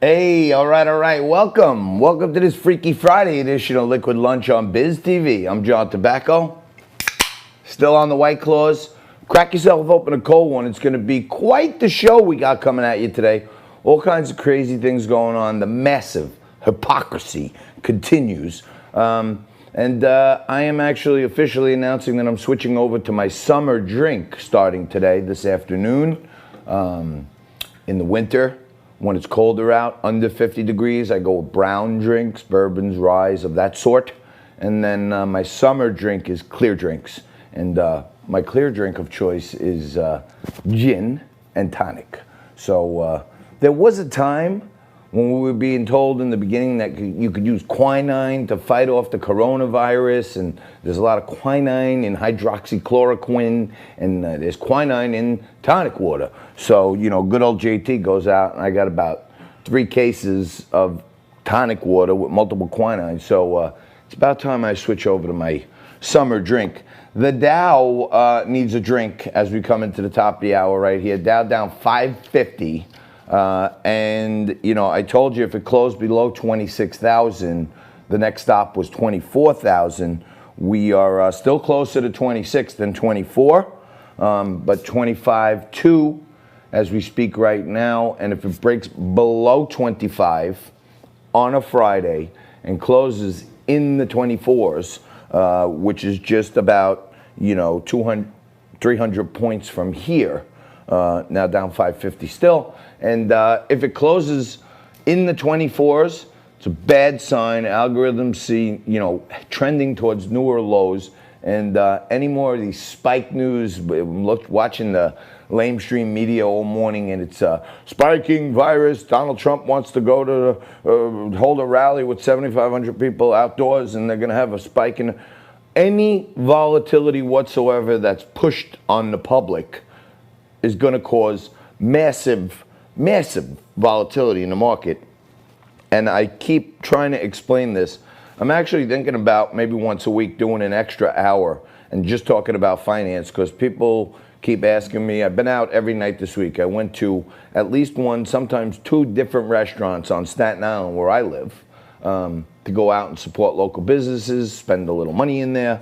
Hey, all right. Welcome to this Freaky Friday edition of Liquid Lunch on Biz TV. I'm John Tobacco, still on the White Claws. Crack yourself open a cold one. It's going to be quite the show we got coming at you today. All kinds of crazy things going on. The massive hypocrisy continues. I am actually officially announcing that I'm switching over to my summer drink starting today, this afternoon. In the winter, when it's colder out, under 50 degrees, I go with brown drinks, bourbons, ryes, of that sort. And then my summer drink is clear drinks. And my clear drink of choice is gin and tonic. So there was a time when we were being told in the beginning that you could use quinine to fight off the coronavirus, and there's a lot of quinine in hydroxychloroquine, and there's quinine in tonic water. So, good old JT goes out, and I got about 3 cases of tonic water with multiple quinine. So it's about time I switch over to my summer drink. The Dow needs a drink as we come into the top of the hour right here. Dow down 550. I told you if it closed below 26,000, the next stop was 24,000. We are still closer to 26 than 24, but 25.2 as we speak right now. And if it breaks below 25 on a Friday and closes in the 24s, which is just about 300 points from here, now down 550 still. And if it closes in the 24s, it's a bad sign. Algorithms see, trending towards newer lows. And any more of these spike news, watching the lamestream media all morning, and it's spiking virus. Donald Trump wants to go to hold a rally with 7,500 people outdoors, and they're going to have a spike in any volatility whatsoever that's pushed on the public is going to cause massive volatility in the market. And I keep trying to explain this. I'm actually thinking about maybe once a week doing an extra hour and just talking about finance, because people keep asking me. I've been out every night this week. I went to at least 1, sometimes 2 different restaurants on Staten Island where I live, to go out and support local businesses, spend a little money in there.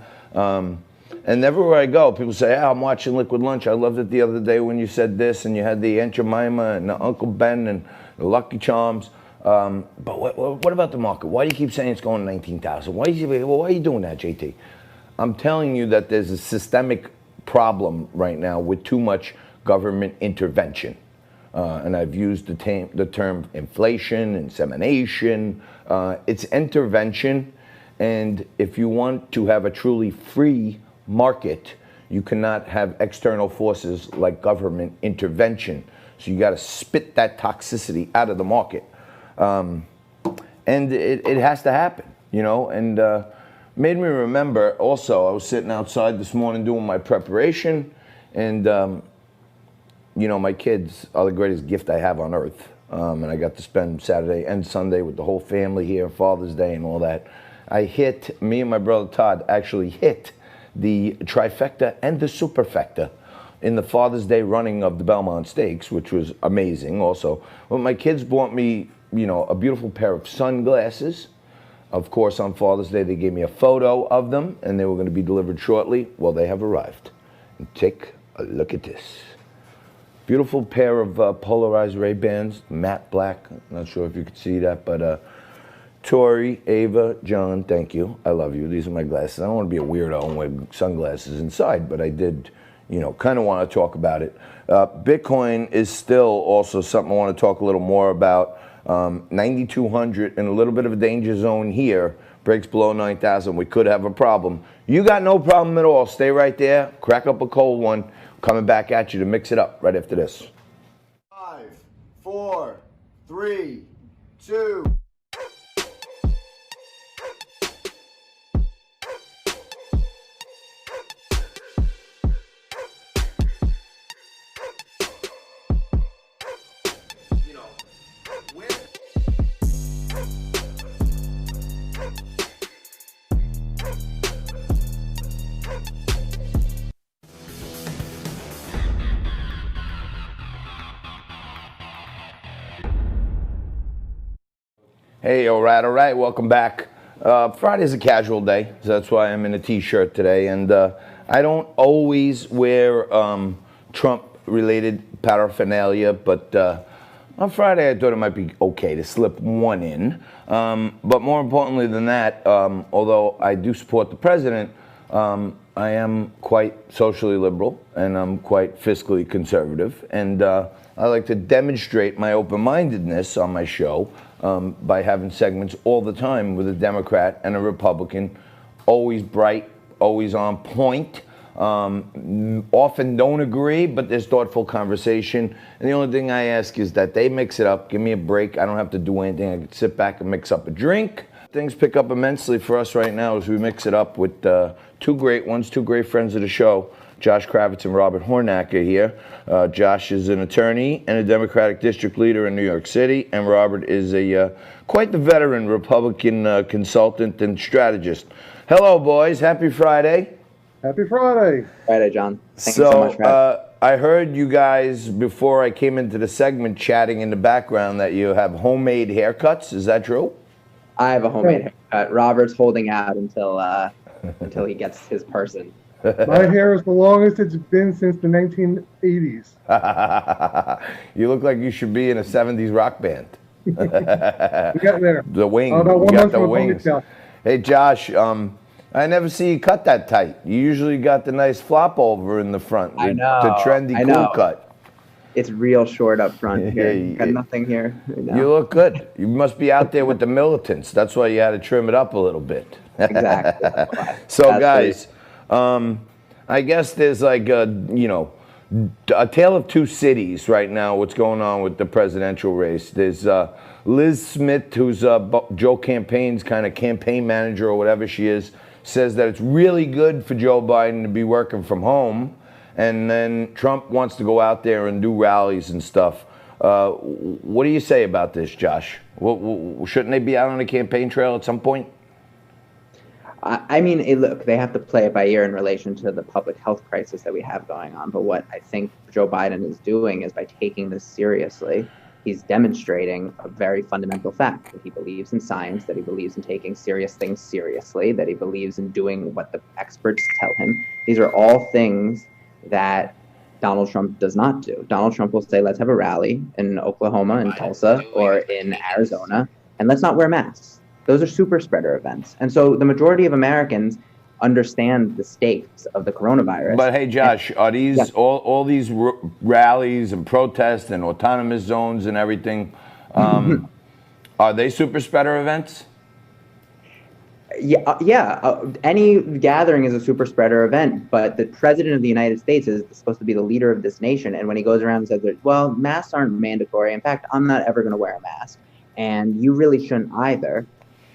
And everywhere I go, people say, I'm watching Liquid Lunch. I loved it the other day when you said this, and you had the Aunt Jemima and the Uncle Ben and the Lucky Charms. But what about the market? Why do you keep saying it's going to 19,000? Why are you doing that, JT? I'm telling you that there's a systemic problem right now with too much government intervention. And I've used the term inflation, insemination. It's intervention. And if you want to have a truly free market, you cannot have external forces like government intervention. So you got to spit that toxicity out of the market. And it has to happen, and made me remember also, I was sitting outside this morning doing my preparation, and, my kids are the greatest gift I have on earth. And I got to spend Saturday and Sunday with the whole family here, Father's Day and all that. Me and my brother Todd actually hit the trifecta and the superfecta in the Father's Day running of the Belmont Stakes, which was amazing also. But my kids bought me, a beautiful pair of sunglasses. Of course, on Father's Day, they gave me a photo of them, and they were going to be delivered shortly. Well, they have arrived. And take a look at this. Beautiful pair of polarized Ray-Bans, matte black. Not sure if you could see that, but Tori, Ava, John, thank you. I love you. These are my glasses. I don't want to be a weirdo and wear sunglasses inside, but I did, kind of want to talk about it. Bitcoin is still also something I want to talk a little more about. 9,200 in a little bit of a danger zone here. Breaks below 9,000. We could have a problem. You got no problem at all. Stay right there. Crack up a cold one. Coming back at you to mix it up right after this. 5, 4, 3, 2. Hey, all right, all right. Welcome back. Friday's a casual day, so that's why I'm in a t-shirt today. And I don't always wear Trump-related paraphernalia, but on Friday I thought it might be okay to slip one in. But more importantly than that, although I do support the president, I am quite socially liberal and I'm quite fiscally conservative. And I like to demonstrate my open-mindedness on my show by having segments all the time with a Democrat and a Republican, always bright, always on point, often don't agree, but there's thoughtful conversation. And the only thing I ask is that they mix it up, give me a break. I don't have to do anything. I can sit back and mix up a drink. Things pick up immensely for us right now as we mix it up with two great ones, two great friends of the show. Josh Kravitz and Robert Hornak are here. Josh is an attorney and a Democratic district leader in New York City, and Robert is a quite the veteran Republican consultant and strategist. Hello, boys. Happy Friday. Happy Friday. Friday, John. Thank you so much for having me. I heard you guys, before I came into the segment, chatting in the background that you have homemade haircuts. Is that true? I have a homemade haircut. Robert's holding out until he gets his person. My hair is the longest it's been since the 1980s. You look like you should be in a 70s rock band. We got there. The wings. About You 1 got month the from a wings. ponytail. Hey, Josh, I never see you cut that tight. You usually got the nice flop over in the front. I know. The trendy I cool know. cut. It's real short up front here. Yeah, Got nothing here. You look good. You must be out there with the militants. That's why you had to trim it up a little bit. Exactly. So, That's guys, I guess there's like a tale of two cities right now. What's going on with the presidential race? There's Liz Smith, who's Joe Campaign's kind of campaign manager or whatever she is, says that it's really good for Joe Biden to be working from home. And then Trump wants to go out there and do rallies and stuff. What do you say about this, Josh? Shouldn't they be out on the campaign trail at some point? I mean, look, they have to play it by ear in relation to the public health crisis that we have going on. But what I think Joe Biden is doing is by taking this seriously, he's demonstrating a very fundamental fact that he believes in science, that he believes in taking serious things seriously, that he believes in doing what the experts tell him. These are all things that Donald Trump does not do. Donald Trump will say, let's have a rally in Oklahoma, in Tulsa, or in Arizona, and let's not wear masks. Those are super spreader events. And so the majority of Americans understand the stakes of the coronavirus. But hey, Josh, are these all these rallies and protests and autonomous zones and everything, are they super spreader events? Yeah. Any gathering is a super spreader event, but the president of the United States is supposed to be the leader of this nation. And when he goes around and says, well, masks aren't mandatory. In fact, I'm not ever going to wear a mask. And you really shouldn't either.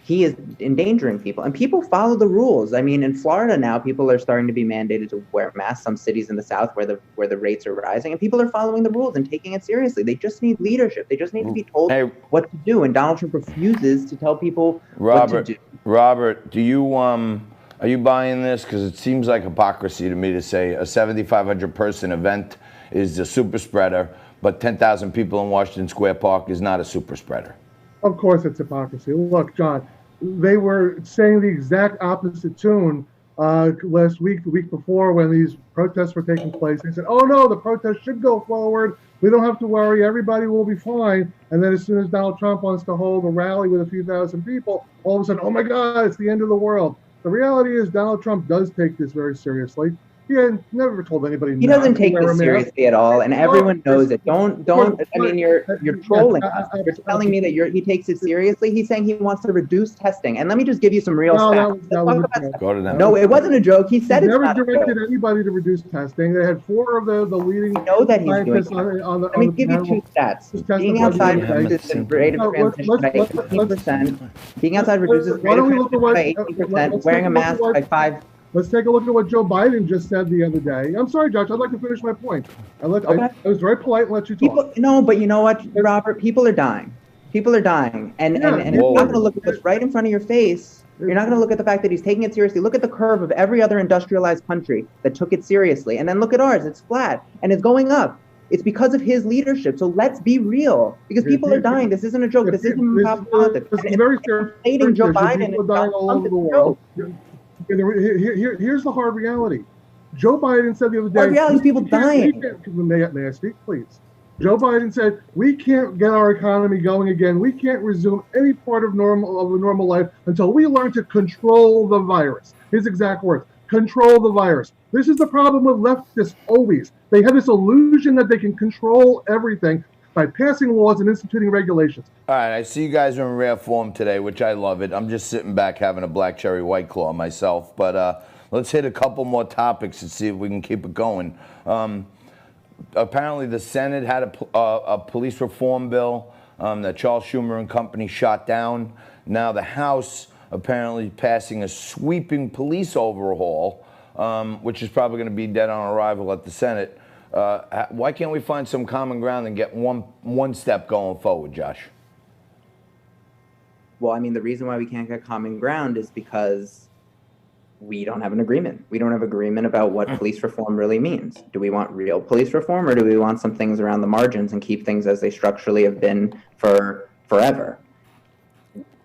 He is endangering people, and people follow the rules. I mean, in Florida now, people are starting to be mandated to wear masks. Some cities in the South where the rates are rising, and people are following the rules and taking it seriously. They just need leadership. They just need to be told what to do. And Donald Trump refuses to tell people what to do. Robert, are you buying this? Because it seems like hypocrisy to me to say a 7,500 person event is a super spreader, but 10,000 people in Washington Square Park is not a super spreader. Of course it's hypocrisy. Look, John, they were saying the exact opposite tune last week, the week before, when these protests were taking place. They said, oh no, the protests should go forward. We don't have to worry. Everybody will be fine. And then as soon as Donald Trump wants to hold a rally with a few thousand people, all of a sudden, oh my God, it's the end of the world. The reality is Donald Trump does take this very seriously. He had never told anybody. He doesn't take this seriously at all, and everyone knows it. Don't. I mean, you're trolling us. You're telling me that he takes it seriously. He's saying he wants to reduce testing. And let me just give you some real facts. No, it wasn't a joke. He said it's not a joke. Never directed anybody to reduce testing. They had 4 of the leading. I know that he's doing it. Let me give you 2 stats. Being outside reduces the rate of transmission by 18%. Being outside reduces the rate of transmission by 18%. Wearing a mask by 5%. Let's take a look at what Joe Biden just said the other day. I'm sorry, Josh. I'd like to finish my point. I was very polite and let you talk. No, but you know what, Robert? People are dying. People are dying. And if you're not going to look at what's right in front of your face, you're not going to look at the fact that he's taking it seriously. Look at the curve of every other industrialized country that took it seriously. And then look at ours. It's flat. And it's going up. It's because of his leadership. So let's be real, because people are dying. This isn't a joke. This isn't about politics. This is a very serious Joe issue. Biden People are dying all over the world. Here's the hard reality. Joe Biden said the other day, hard reality is people dying. May I speak, please? Joe Biden said, we can't get our economy going again. We can't resume any part of a normal life until we learn to control the virus. His exact words, control the virus. This is the problem with leftists always. They have this illusion that they can control everything by passing laws and instituting regulations. All right, I see you guys are in rare form today, which I love it. I'm just sitting back having a black cherry white claw myself, but let's hit a couple more topics and see if we can keep it going. Apparently the Senate had a police reform bill that Charles Schumer and company shot down. Now the House apparently passing a sweeping police overhaul, which is probably going to be dead on arrival at the Senate. Why can't we find some common ground and get one step going forward, Josh? Well, I mean, the reason why we can't get common ground is because we don't have an agreement. We don't have agreement about what police reform really means. Do we want real police reform, or do we want some things around the margins and keep things as they structurally have been for forever?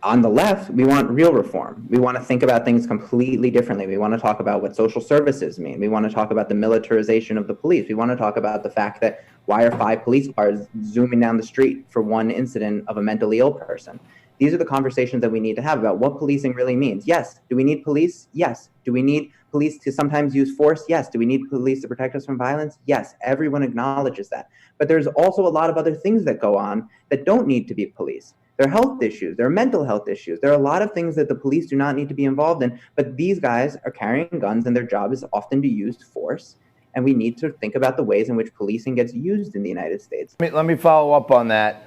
On the left, we want real reform. We want to think about things completely differently. We want to talk about what social services mean. We want to talk about the militarization of the police. We want to talk about the fact that why are 5 police cars zooming down the street for one incident of a mentally ill person? These are the conversations that we need to have about what policing really means. Yes. Do we need police? Yes. Do we need police to sometimes use force? Yes. Do we need police to protect us from violence? Yes. Everyone acknowledges that. But there's also a lot of other things that go on that don't need to be police. There are health issues. There are mental health issues. There are a lot of things that the police do not need to be involved in. But these guys are carrying guns, and their job is often to use force. And we need to think about the ways in which policing gets used in the United States. Let me follow up on that.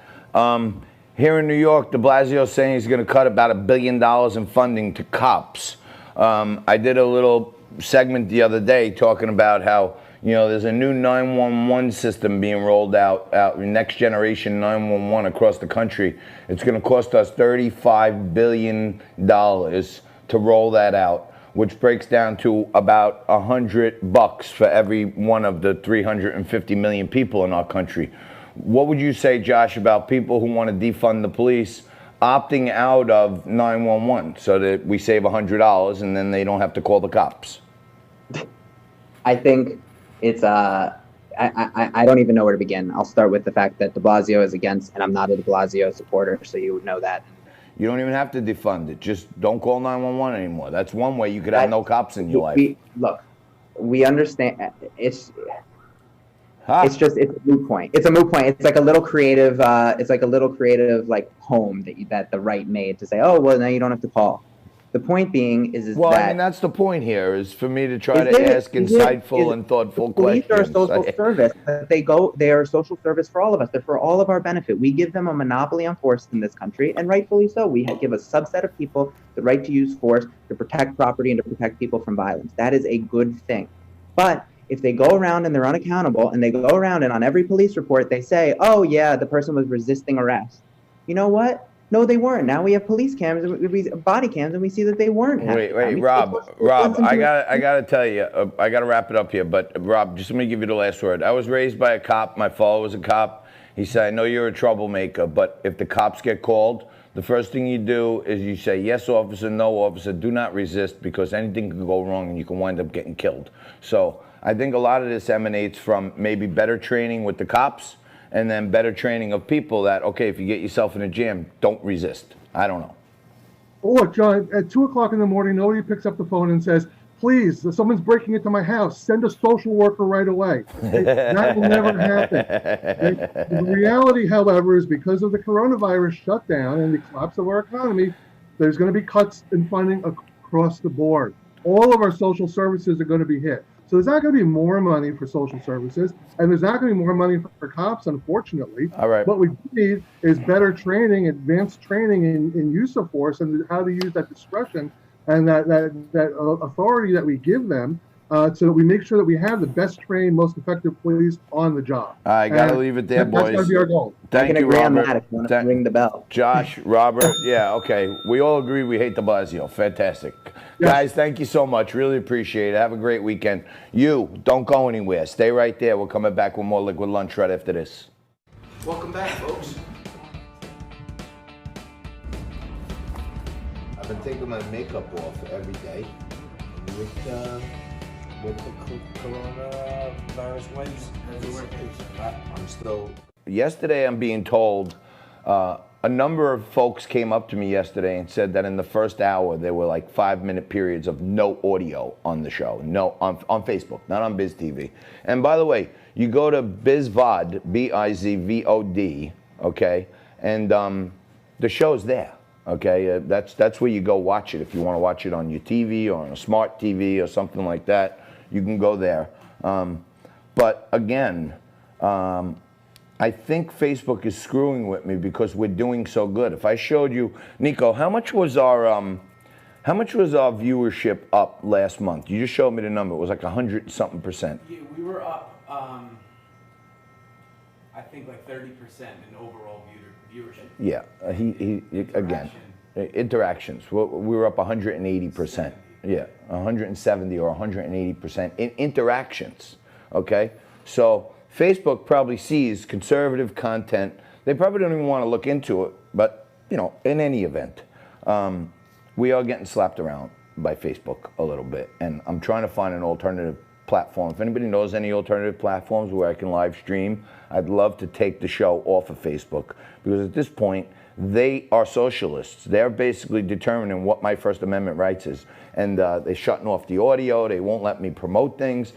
Here in New York, de Blasio saying he's going to cut about $1 billion in funding to cops. I did a little segment the other day talking about how, you know, there's a new 911 system being rolled out, next generation 911 across the country. It's going to cost us $35 billion to roll that out, which breaks down to about $100 for every one of the 350 million people in our country. What would you say, Josh, about people who want to defund the police opting out of 911 so that we save $100 and then they don't have to call the cops? I think it's I don't even know where to begin. I'll start with the fact that de Blasio is against, and I'm not a de Blasio supporter, so you would know that. You don't even have to defund it. Just don't call 911 anymore. That's one way you could have no cops in your life. Look, we understand. It's just, it's a moot point. It's a moot point. It's like a little creative, like poem that the right made to say, oh, well, now you don't have to call. The point being is well, that... I mean, that's the point here, is for me to try to ask insightful and thoughtful questions. Police are a social service. They are a social service for all of us. They're for all of our benefit. We give them a monopoly on force in this country, and rightfully so. We give a subset of people the right to use force to protect property and to protect people from violence. That is a good thing. But if they go around and they're unaccountable, and they go around and on every police report they say, oh yeah, the person was resisting arrest. You know what? No, they weren't. Now we have police cams, body cams, and we see that they weren't. Wait, Rob, I gotta tell you, I gotta wrap it up here. But Rob, just let me give you the last word. I was raised by a cop. My father was a cop. He said, I know you're a troublemaker, but if the cops get called, the first thing you do is you say, yes, officer, no, officer, do not resist, because anything can go wrong and you can wind up getting killed. So I think a lot of this emanates from maybe better training with the cops, and then better training of people that, okay, if you get yourself in a jam, don't resist. I don't know. Well, look, John, at 2 o'clock in the morning, nobody picks up the phone and says, please, someone's breaking into my house, send a social worker right away. That will never happen. The reality, however, is because of the coronavirus shutdown and the collapse of our economy, there's going to be cuts in funding across the board. All of our social services are going to be hit. So there's not going to be more money for social services, and there's not going to be more money for cops, unfortunately. All right. What we need is better training, advanced training in use of force and how to use that discretion and that authority that we give them so that we make sure that we have the best trained, most effective police on the job. I got to leave it there, boys. That's got to be our goal. Thank you, agree on Robert. that if you want to ring the bell. Josh, Robert, yeah, okay. We all agree we hate de Blasio. Fantastic. Yes. Guys, thank you so much. Really appreciate it. Have a great weekend. You, don't go anywhere. Stay right there. We're coming back with more Liquid Lunch right after this. Welcome back, folks. I've been taking my makeup off every day with the coronavirus wipes. I'm still. Yesterday, I'm being told a number of folks came up to me yesterday and said that in the first hour there were like 5-minute periods of no audio on the show, no on Facebook, not on Biz TV. And by the way, you go to BizVod, BIZVOD, okay, and the show's there. Okay, that's where you go watch it. If you want to watch it on your TV or on a smart TV or something like that, you can go there. But again, I think Facebook is screwing with me because we're doing so good. If I showed you, Nico, how much was our viewership up last month? You just showed me the number. It was like 100-something%. Yeah, we were up, I think like 30% in overall viewership. Yeah, he again, interactions. We were up 180%. Yeah, 170 or 180% in interactions. Okay, so Facebook probably sees conservative content. They probably don't even want to look into it, but you know, in any event, we are getting slapped around by Facebook a little bit, and I'm trying to find an alternative platform. If anybody knows any alternative platforms where I can live stream, I'd love to take the show off of Facebook, because at this point, they are socialists. They're basically determining what my First Amendment rights is, and they're shutting off the audio. They won't let me promote things.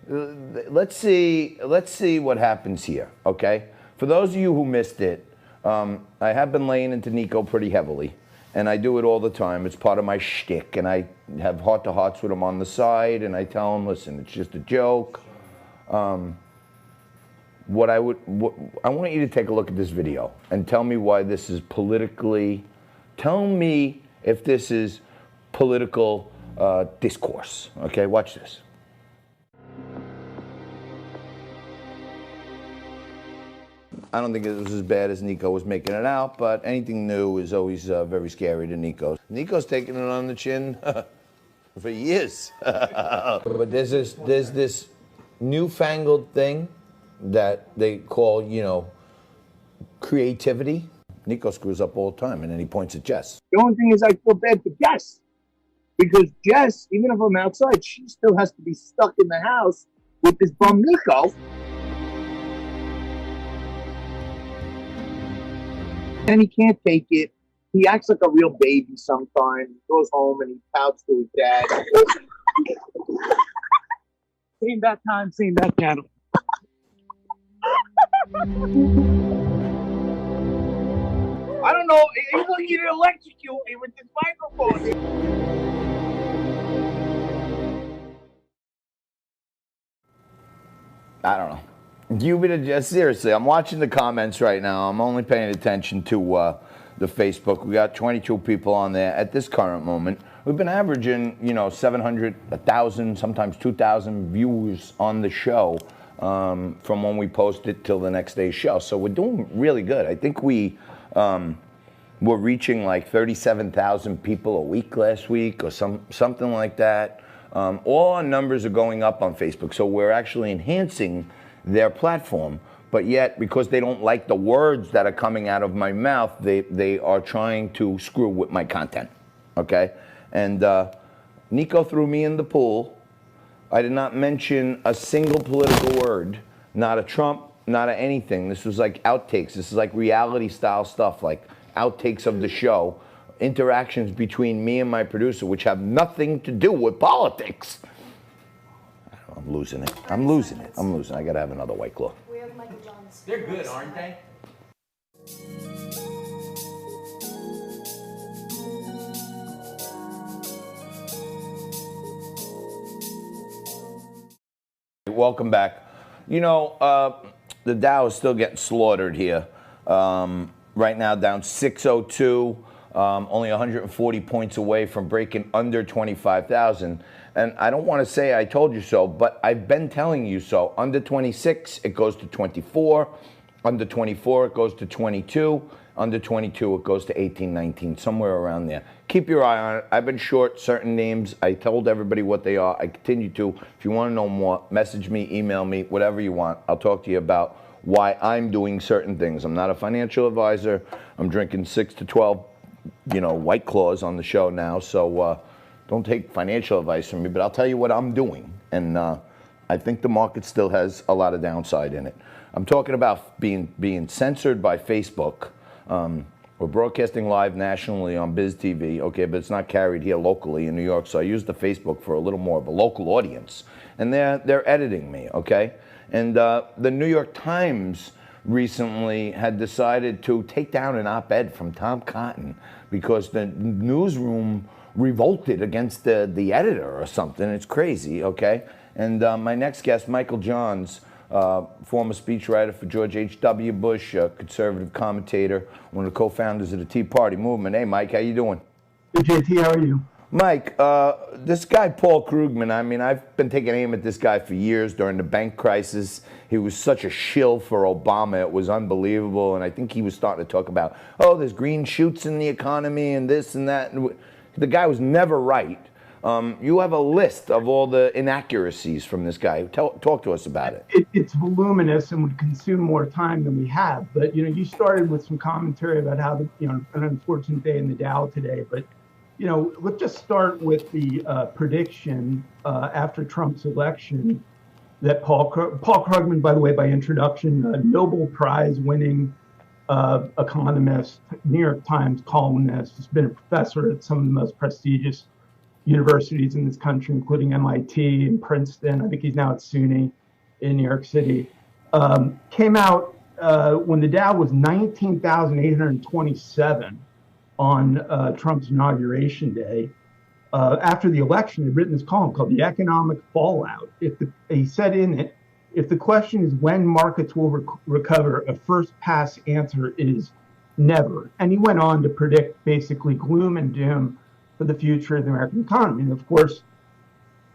Let's see what happens here, okay? For those of you who missed it, I have been laying into Nico pretty heavily, and I do it all the time. It's part of my shtick, and I have heart-to-hearts with him on the side, and I tell him, listen, it's just a joke. I want you to take a look at this video and tell me why this is politically, tell me if this is political discourse, okay? Watch this. I don't think it was as bad as Nico was making it out, but anything new is always very scary to Nico. Nico's taking it on the chin for years. But there's this newfangled thing that they call, you know, creativity. Nico screws up all the time, and then he points at Jess. The only thing is I feel bad for Jess, because Jess, even if I'm outside, she still has to be stuck in the house with this bum Nico. And he can't take it. He acts like a real baby sometimes. He goes home and he pouts to his dad. Seen that time, seen that channel. I don't know. He want you to electrocute me with this microphone. I don't know. Seriously, I'm watching the comments right now. I'm only paying attention to the Facebook. We got 22 people on there at this current moment. We've been averaging, you know, 700, 1,000, sometimes 2,000 views on the show from when we post it till the next day's show. So we're doing really good. I think we're reaching like 37,000 people a week last week or something like that. All our numbers are going up on Facebook, so we're actually enhancing their platform, but yet because they don't like the words that are coming out of my mouth, they are trying to screw with my content, okay? And Nico threw me in the pool. I did not mention a single political word, not a Trump, not a anything. This was like outtakes. This is like reality style stuff, like outtakes of the show, interactions between me and my producer, which have nothing to do with politics. I'm losing it. I'm losing it. I gotta have another White Claw. We have Michael John's. They're good, aren't they? Welcome back. You know, the Dow is still getting slaughtered here. Right now, down 602. Only 140 points away from breaking under 25,000. and I don't want to say I told you so, but I've been telling you so. Under 26, it goes to 24. Under 24, it goes to 22. Under 22, it goes to 18, 19, somewhere around there. Keep your eye on it. I've been short certain names. I told everybody what they are. I continue to. If you want to know more, message me, email me, whatever you want. I'll talk to you about why I'm doing certain things. I'm not a financial advisor. I'm drinking 6 to 12, White Claws on the show now. So don't take financial advice from me, but I'll tell you what I'm doing. And I think the market still has a lot of downside in it. I'm talking about being censored by Facebook. We're broadcasting live nationally on Biz TV, okay, but it's not carried here locally in New York, so I use the Facebook for a little more of a local audience. And they're editing me, okay? And the New York Times recently had decided to take down an op-ed from Tom Cotton because the newsroom revolted against the editor or something. It's crazy, okay? And my next guest, Michael Johns, former speechwriter for George H.W. Bush, a conservative commentator, one of the co-founders of the Tea Party movement. Hey, Mike, how you doing? Hey, JT, how are you? Mike, this guy, Paul Krugman, I mean, I've been taking aim at this guy for years during the bank crisis. He was such a shill for Obama. It was unbelievable. And I think he was starting to talk about, oh, there's green shoots in the economy and this and that. And the guy was never right. You have a list of all the inaccuracies from this guy. Talk to us about it. It's voluminous and would consume more time than we have. But, you started with some commentary about how, an unfortunate day in the Dow today. But, let's just start with the prediction after Trump's election that Paul Krugman, by the way, by introduction, a Nobel Prize winning economist, New York Times columnist, has been a professor at some of the most prestigious universities in this country, including MIT and Princeton. I think he's now at SUNY in New York City. Came out when the Dow was 19,827 on Trump's inauguration day. After the election, he'd written this column called "The Economic Fallout." He said in it, if the question is when markets will recover, a first pass answer is never. And he went on to predict basically gloom and doom for the future of the American economy. And of course,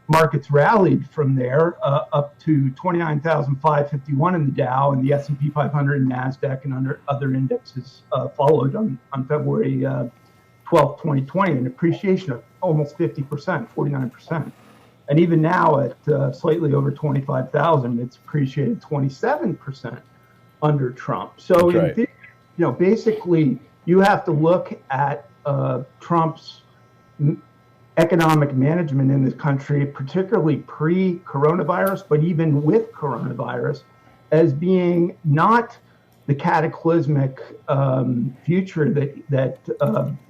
markets rallied from there up to 29,551 in the Dow, and the S&P 500 and NASDAQ and other indexes followed on February 12th, 2020, an appreciation of almost 50%, 49%. And even now at slightly over 25,000, it's appreciated 27% under Trump. So, right. Basically, you have to look at Trump's economic management in this country, particularly pre-coronavirus, but even with coronavirus, as being not the cataclysmic future that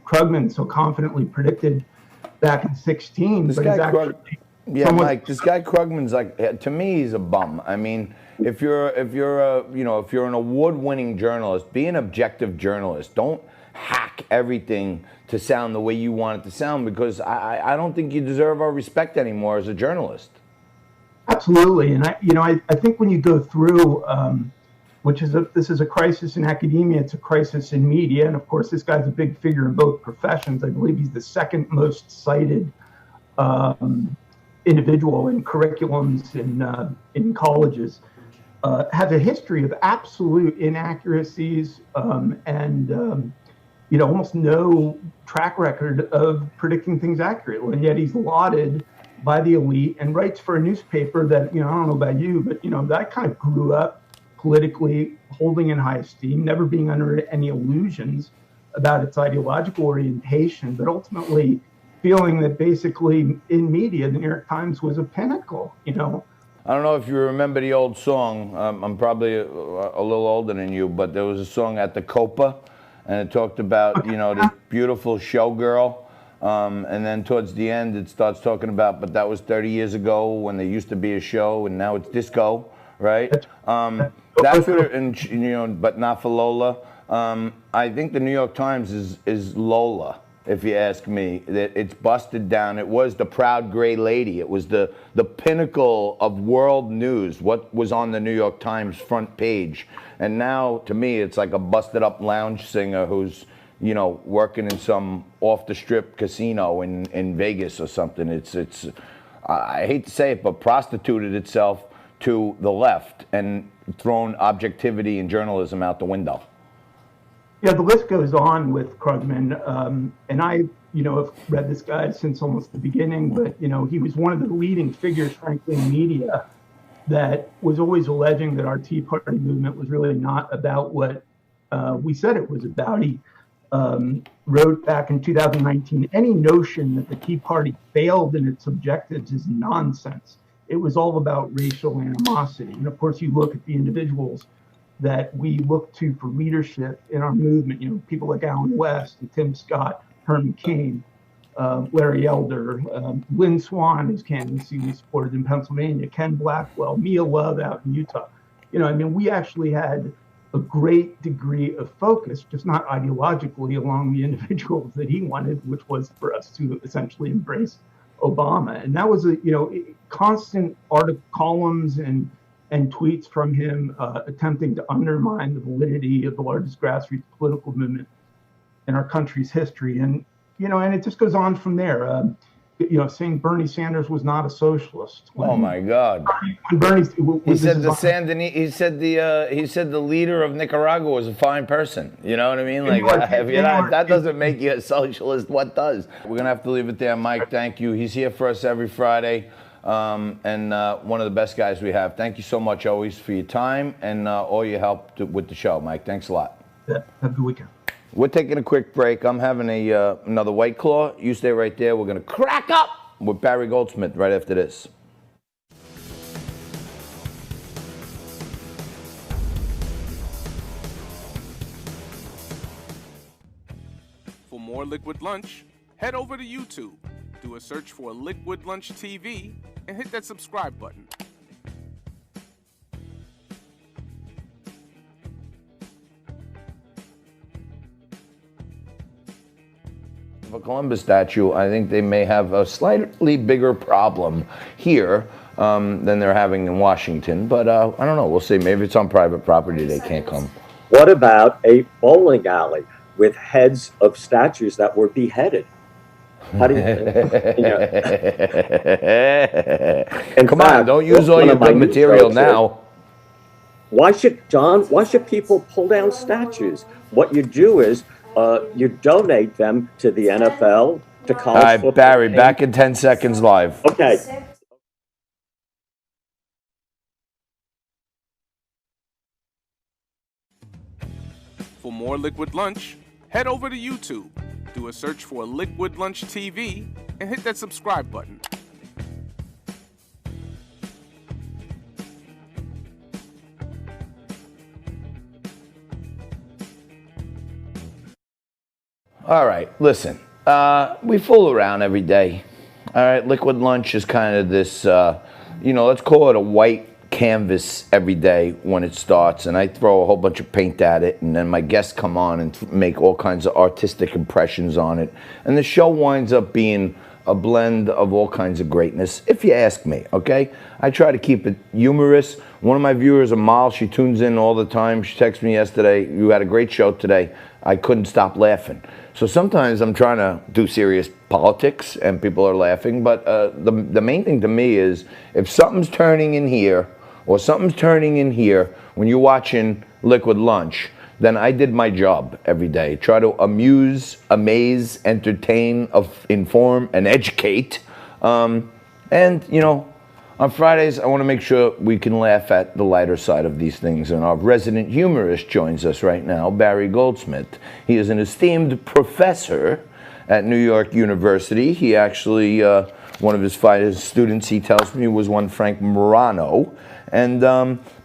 Krugman so confidently predicted back in 16. This guy Mike, this guy Krugman's like, to me, he's a bum. I mean, if you're an award-winning journalist, be an objective journalist. Don't hack everything to sound the way you want it to sound, because I don't think you deserve our respect anymore as a journalist. Absolutely, and I think when you go through, this is a crisis in academia, it's a crisis in media, and of course this guy's a big figure in both professions. I believe he's the second most cited individual in curriculums in colleges. Has a history of absolute inaccuracies and almost no track record of predicting things accurately, and yet he's lauded by the elite and writes for a newspaper that, I don't know about you, but, that I kind of grew up politically holding in high esteem, never being under any illusions about its ideological orientation, but ultimately feeling that basically in media, the New York Times was a pinnacle, I don't know if you remember the old song. I'm probably a little older than you, but there was a song at the Copa, and it talked about, this beautiful showgirl. And then towards the end, it starts talking about, but that was 30 years ago when there used to be a show, and now it's disco, right? That's what, but not for Lola. I think the New York Times is Lola, if you ask me. It's busted down. It was the proud gray lady. It was the pinnacle of world news, what was on the New York Times front page. And now, to me, it's like a busted up lounge singer who's, working in some off the strip casino in Vegas or something. I hate to say it, but prostituted itself to the left and thrown objectivity and journalism out the window. Yeah, the list goes on with Krugman, and I, have read this guy since almost the beginning. But he was one of the leading figures, frankly, in media that was always alleging that our Tea Party movement was really not about what we said it was about. He wrote back in 2019, any notion that the Tea Party failed in its objectives is nonsense. It was all about racial animosity. And of course, you look at the individuals that we look to for leadership in our movement, people like Alan West and Tim Scott, Herman Cain, Larry Elder, Lynn Swan, whose candidacy we supported in Pennsylvania, Ken Blackwell, Mia Love out in Utah. We actually had a great degree of focus, just not ideologically, along the individuals that he wanted, which was for us to essentially embrace Obama. And that was constant article columns and tweets from him attempting to undermine the validity of the largest grassroots political movement in our country's history. And it just goes on from there. Saying Bernie Sanders was not a socialist. Oh my God! When Bernie, he said the leader of Nicaragua was a fine person. You know what I mean? Like, if that doesn't make you a socialist, what does? We're gonna have to leave it there, Mike. Thank you. He's here for us every Friday, and one of the best guys we have. Thank you so much, always, for your time and all your help with the show, Mike. Thanks a lot. Yeah, have a good weekend. We're taking a quick break. I'm having another White Claw. You stay right there. We're going to crack up with Barry Goldsmith right after this. For more Liquid Lunch, head over to YouTube, do a search for Liquid Lunch TV, and hit that subscribe button. A Columbus statue, I think they may have a slightly bigger problem here than they're having in Washington. But I don't know. We'll see. Maybe it's on private property. They can't come. What about a bowling alley with heads of statues that were beheaded? How do you Come on, don't use all your good material now. Why should people pull down statues? What you do is you donate them to the NFL, to college football. All right, Barry, back in 10 seconds live. Okay. For more Liquid Lunch, head over to YouTube, do a search for Liquid Lunch TV, and hit that subscribe button. All right, listen, we fool around every day. All right, Liquid Lunch is kind of this, let's call it a white canvas every day when it starts, and I throw a whole bunch of paint at it, and then my guests come on and make all kinds of artistic impressions on it, and the show winds up being a blend of all kinds of greatness, if you ask me, okay? I try to keep it humorous. One of my viewers, Amal, she tunes in all the time. She texted me yesterday, you had a great show today. I couldn't stop laughing. So sometimes I'm trying to do serious politics and people are laughing, but the main thing to me is if something's turning in here or something's turning in here when you're watching Liquid Lunch, then I did my job every day. Try to amuse, amaze, entertain, inform, and educate. On Fridays, I want to make sure we can laugh at the lighter side of these things. And our resident humorist joins us right now, Barry Goldsmith. He is an esteemed professor at New York University. He actually, one of his finest students, he tells me, was one Frank Morano. And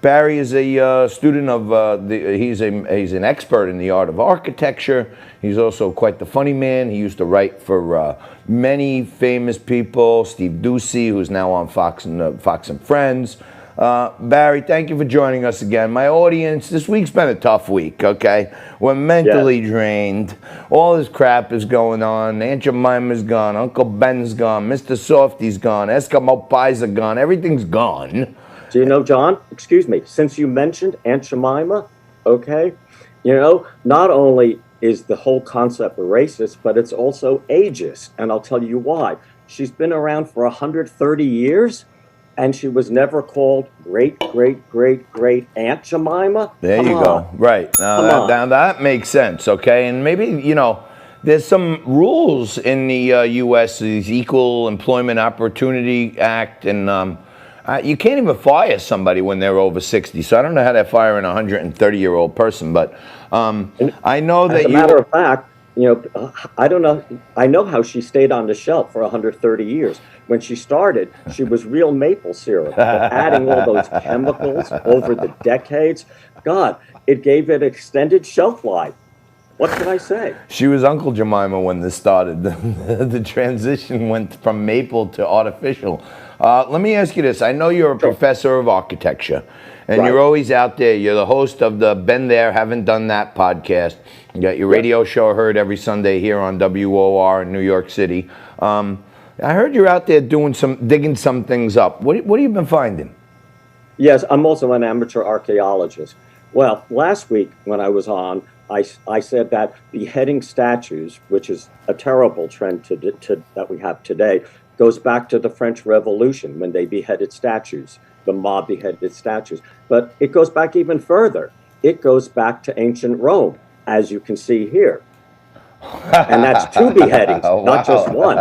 Barry is a student of, he's an expert in the art of architecture. He's also quite the funny man. He used to write for many famous people, Steve Ducey, who's now on Fox and Friends. Barry, thank you for joining us again. My audience, this week's been a tough week, okay? We're mentally drained. All this crap is going on. Aunt Jemima's gone. Uncle Ben's gone. Mr. Softy's gone. Eskimo pies are gone. Everything's gone. Do you know, John, excuse me, since you mentioned Aunt Jemima, okay, not only is the whole concept racist, but it's also ageist, and I'll tell you why. she's been around for 130 years, and she was never called great, great, great, great Aunt Jemima. There you go. Right. Now that makes sense, okay? And maybe, you know, there's some rules in the U.S., the Equal Employment Opportunity Act, and you can't even fire somebody when they're over 60. So I don't know how they're firing a 130-year-old person, but I know that as a matter of fact, you know, I don't know. I know how she stayed on the shelf for 130 years. When she started, she was real maple syrup. But adding all those chemicals over the decades, God, it gave it extended shelf life. What can I say? She was Uncle Jemima when this started. The transition went from maple to artificial. Let me ask you this. I know you're a professor of architecture, and you're always out there. You're the host of the Been There, Haven't Done That podcast. You got your radio show heard every Sunday here on WOR in New York City. I heard you're out there digging some things up. What have you been finding? Yes, I'm also an amateur archaeologist. Well, last week when I was on, I said that beheading statues, which is a terrible trend that we have today, goes back to the French Revolution when they beheaded statues. The mob beheaded statues. But it goes back even further. It goes back to ancient Rome, as you can see here. And that's 2 beheadings, not just 1.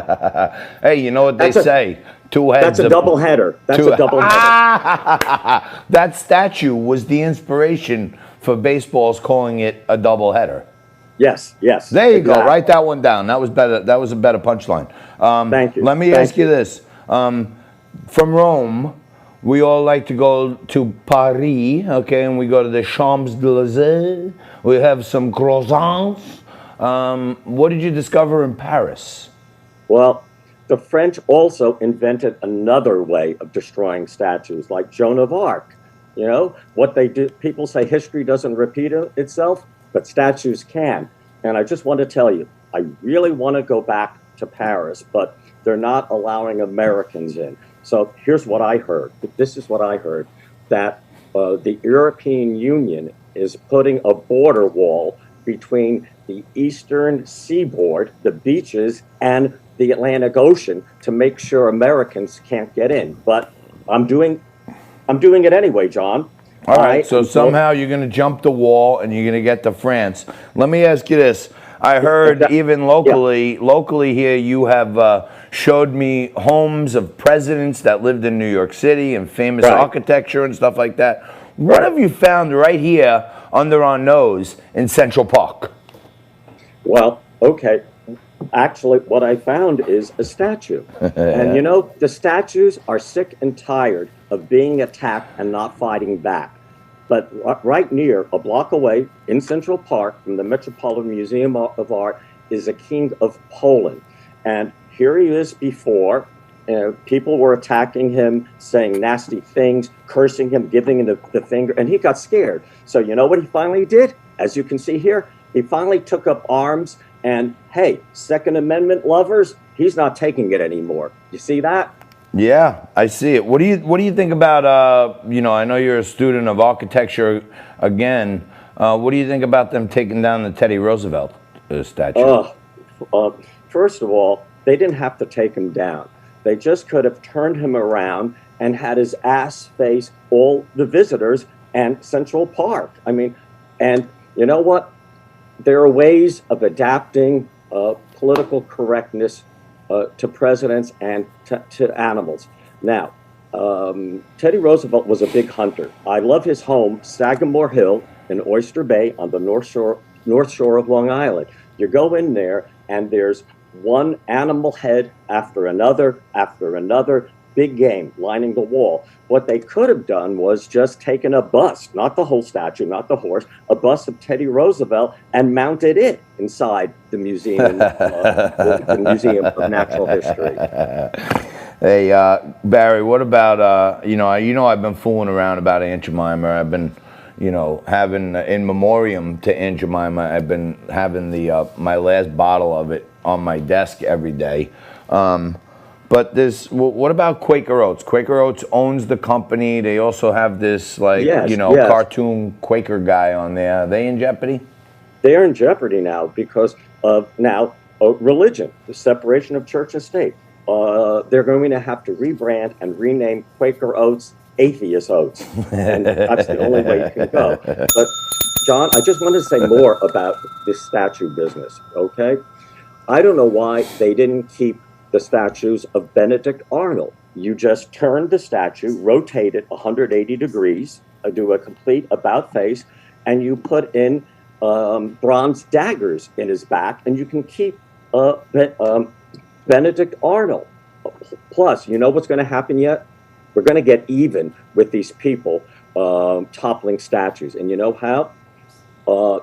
Hey, you know what they say? 2 heads. That's a double header. That's a double header. That statue was the inspiration for baseball's calling it a double header. Yes, yes. There you go. Write that one down. That was better. That was a better punchline. Thank you. Let me ask you this. From Rome, we all like to go to Paris, okay, and we go to the Champs-Élysées. We have some croissants. What did you discover in Paris? Well, the French also invented another way of destroying statues, like Joan of Arc. You know, what they do, people say history doesn't repeat itself, but statues can. And I just want to tell you, I really want to go back to Paris, but they're not allowing Americans in. So here's what I heard. This is what I heard, that the European Union is putting a border wall between the eastern seaboard, the beaches, and the Atlantic Ocean to make sure Americans can't get in. But I'm doing it anyway, John. All right, so somehow you're going to jump the wall and you're going to get to France. Let me ask you this. I heard even locally here, you have showed me homes of presidents that lived in New York City and famous architecture and stuff like that. What have you found right here under our nose in Central Park? Well, okay. Actually, what I found is a statue. And you know, the statues are sick and tired of being attacked and not fighting back. But right near, a block away in Central Park from the Metropolitan Museum of Art is a king of Poland. And here he is before. People were attacking him, saying nasty things, cursing him, giving him the finger, and he got scared. So you know what he finally did? As you can see here, he finally took up arms, and hey, Second Amendment lovers, he's not taking it anymore. You see that? Yeah, I see it. What do you think about you know, I know you're a student of architecture again. What do you think about them taking down the Teddy Roosevelt statue? First of all, they didn't have to take him down. They just could have turned him around and had his ass face all the visitors and Central Park. I mean, and you know what? There are ways of adapting political correctness to presidents and to animals. Now, Teddy Roosevelt was a big hunter. I love his home, Sagamore Hill in Oyster Bay on the North Shore of Long Island. You go in there and there's one animal head after another, big game lining the wall. What they could have done was just taken a bust, not the whole statue, not the horse, a bust of Teddy Roosevelt and mounted it inside the museum, the Museum of Natural History. Hey, Barry, what about, you know, I've been fooling around about Aunt Jemima. I've been, you know, having in memoriam to Aunt Jemima, I've been having my last bottle of it on my desk every day. But what about Quaker Oats? Quaker Oats owns the company. They also have this, like, cartoon Quaker guy on there. Are they in jeopardy? They're in jeopardy now because of religion, the separation of church and state. they're going to have to rebrand and rename Quaker Oats Atheist Oats. And that's the only way you can go. But, John, I just wanted to say more about this statue business, okay? I don't know why they didn't keep the statues of Benedict Arnold. You just turn the statue, rotate it 180 degrees, do a complete about face, and you put in bronze daggers in his back, and you can keep Benedict Arnold. Plus, you know what's going to happen yet? We're going to get even with these people toppling statues. And you know how?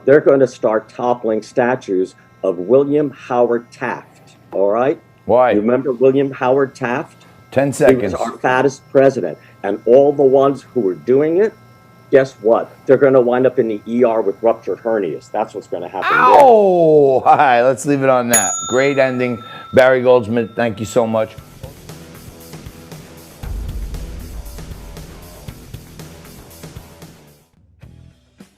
They're going to start toppling statues of William Howard Taft, all right? Why? You remember William Howard Taft? 10 seconds. He was our fattest president. And all the ones who were doing it, guess what? They're going to wind up in the ER with ruptured hernias. That's what's going to happen. Oh! All right, let's leave it on that. Great ending. Barry Goldsmith, thank you so much.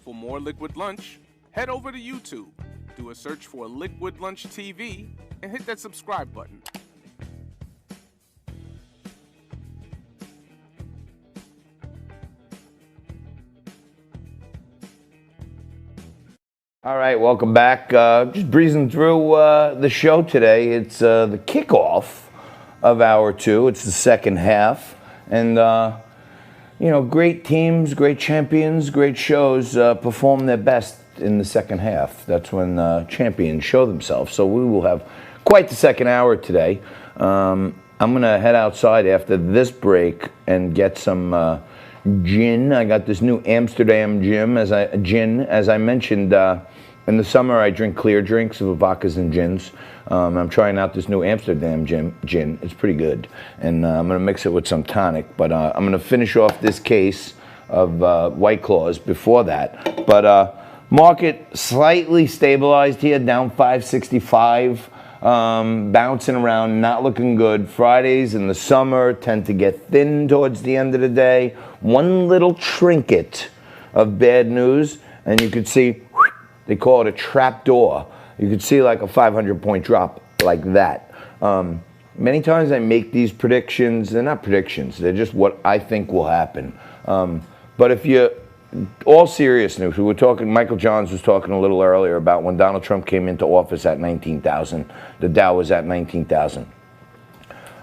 For more Liquid Lunch, head over to YouTube, do a search for Liquid Lunch TV, and hit that subscribe button. All right, welcome back. Just breezing through the show today. It's the kickoff of Hour 2. It's the second half. And, you know, great teams, great champions, great shows perform their best in the second half. That's when champions show themselves. So we will have quite the second hour today. I'm going to head outside after this break and get some gin. I got this new Amsterdam gin. As I mentioned, in the summer I drink clear drinks of vodkas and gins. I'm trying out this new Amsterdam gin. It's pretty good. And I'm going to mix it with some tonic. But I'm going to finish off this case of White Claws before that. But market slightly stabilized here, down 565. Bouncing around, not looking good. Fridays in the summer tend to get thin towards the end of the day. One little trinket of bad news, and you could see, they call it a trap door. You could see like a 500-point drop like that. Many times I make these predictions. They're not predictions. They're just what I think will happen. But if you, all seriousness, we were talking, Michael Johns was talking a little earlier about when Donald Trump came into office at 19,000. The Dow was at 19,000.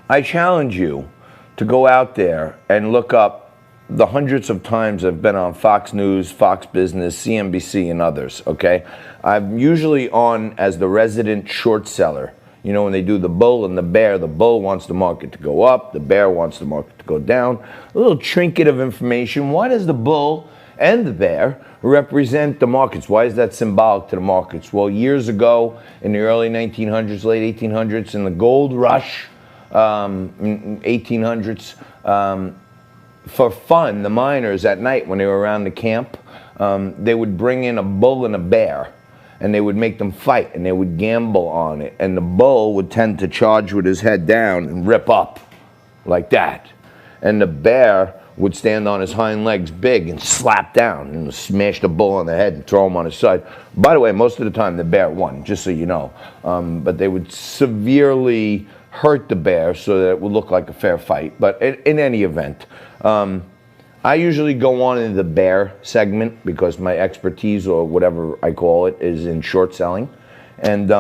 I challenge you to go out there and look up the hundreds of times I've been on Fox News, Fox Business, CNBC, and others, okay? I'm usually on as the resident short seller. You know, when they do the bull and the bear wants the market to go up, the bear wants the market to go down. A little trinket of information. Why does the bull and the bear represent the markets? Why is that symbolic to the markets? Well, years ago, in the early 1900s, late 1800s, in the gold rush, 1800s, for fun, the miners at night when they were around the camp, they would bring in a bull and a bear, and they would make them fight, and they would gamble on it. And the bull would tend to charge with his head down and rip up like that. And the bear would stand on his hind legs big and slap down and smash the bull on the head and throw him on his side. By the way, most of the time the bear won, just so you know. But they would severely hurt the bear so that it would look like a fair fight. But in any event, I usually go on in the bear segment because my expertise, or whatever I call it, is in short selling. And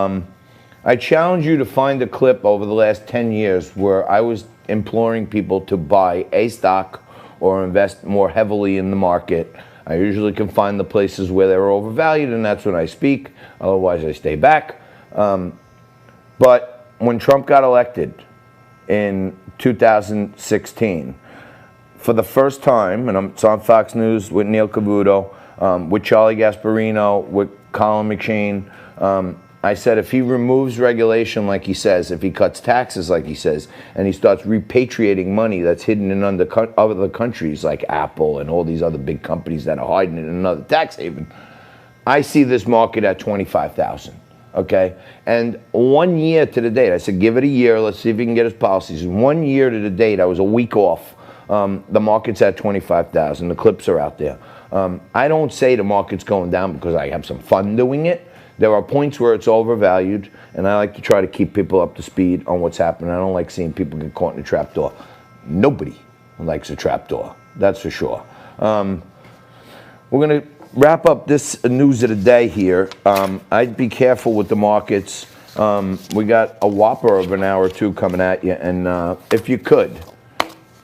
I challenge you to find a clip over the last 10 years where I was imploring people to buy a stock or invest more heavily in the market. I usually can find the places where they're overvalued, and that's when I speak. Otherwise, I stay back. But when Trump got elected in 2016, for the first time, and it's on Fox News with Neil Cavuto, with Charlie Gasparino, with Colin McShane, I said if he removes regulation like he says, if he cuts taxes like he says, and he starts repatriating money that's hidden in other countries like Apple and all these other big companies that are hiding in another tax haven, I see this market at 25,000. Okay, and 1 year to the date, I said give it a year, let's see if he can get his policies. 1 year to the date, I was a week off. The market's at 25,000. The clips are out there. I don't say the market's going down because I have some fun doing it. There are points where it's overvalued, and I like to try to keep people up to speed on what's happening. I don't like seeing people get caught in a trapdoor. Nobody likes a trapdoor, that's for sure. We're going to wrap up this news of the day here. I'd be careful with the markets. We got a whopper of an hour or two coming at you, and if you could,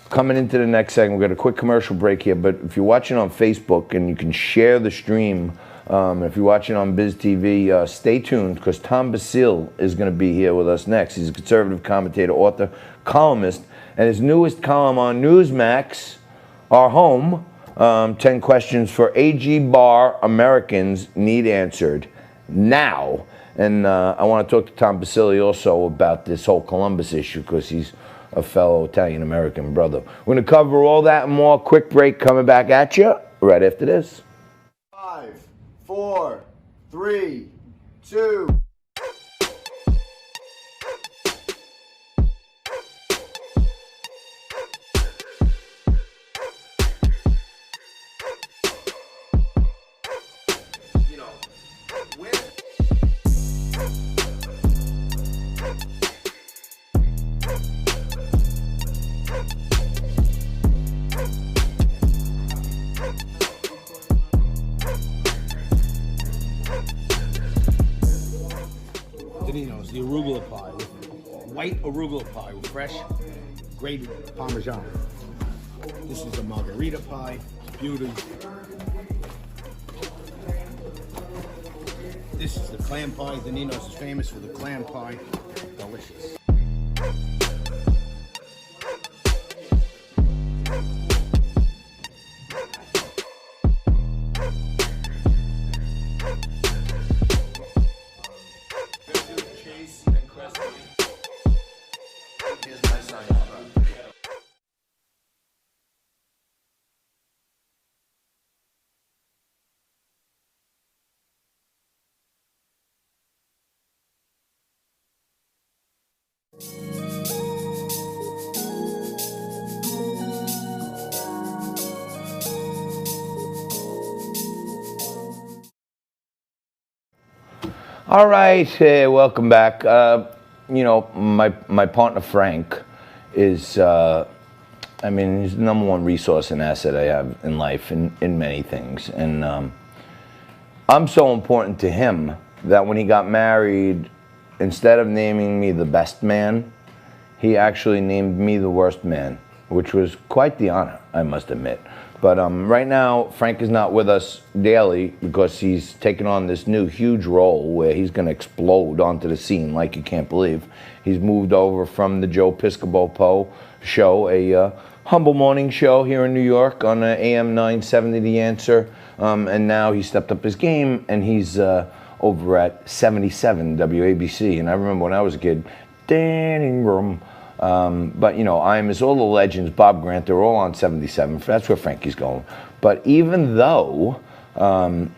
coming into the next segment, we've got a quick commercial break here, but if you're watching on Facebook and you can share the stream, if you're watching on Biz TV, stay tuned because Tom Basile is going to be here with us next. He's a conservative commentator, author, columnist, and his newest column on Newsmax, our home, 10 questions for AG Barr Americans need answered now. And I want to talk to Tom Basile also about this whole Columbus issue because he's a fellow Italian-American brother. We're going to cover all that and more. Quick break coming back at you right after this. 5, 4, 3, 2. Danino's, the arugula pie, white arugula pie with fresh grated Parmesan. This is the margarita pie, it's beauty. This is the clam pie. Danino's is famous for the clam pie, delicious. All right, welcome back. You know, my partner Frank is, I mean, he's the number one resource and asset I have in life in many things. And I'm so important to him that when he got married, instead of naming me the best man, he actually named me the worst man, which was quite the honor, I must admit. But right now, Frank is not with us daily because he's taken on this new huge role where he's going to explode onto the scene like you can't believe. He's moved over from the Joe Piscopo show, a humble morning show here in New York on AM 970 The Answer. And now he stepped up his game and he's over at 77 WABC. And I remember when I was a kid, dining room. But, you know, Imus, all the legends, Bob Grant, they're all on 77. That's where Frankie's going. But even though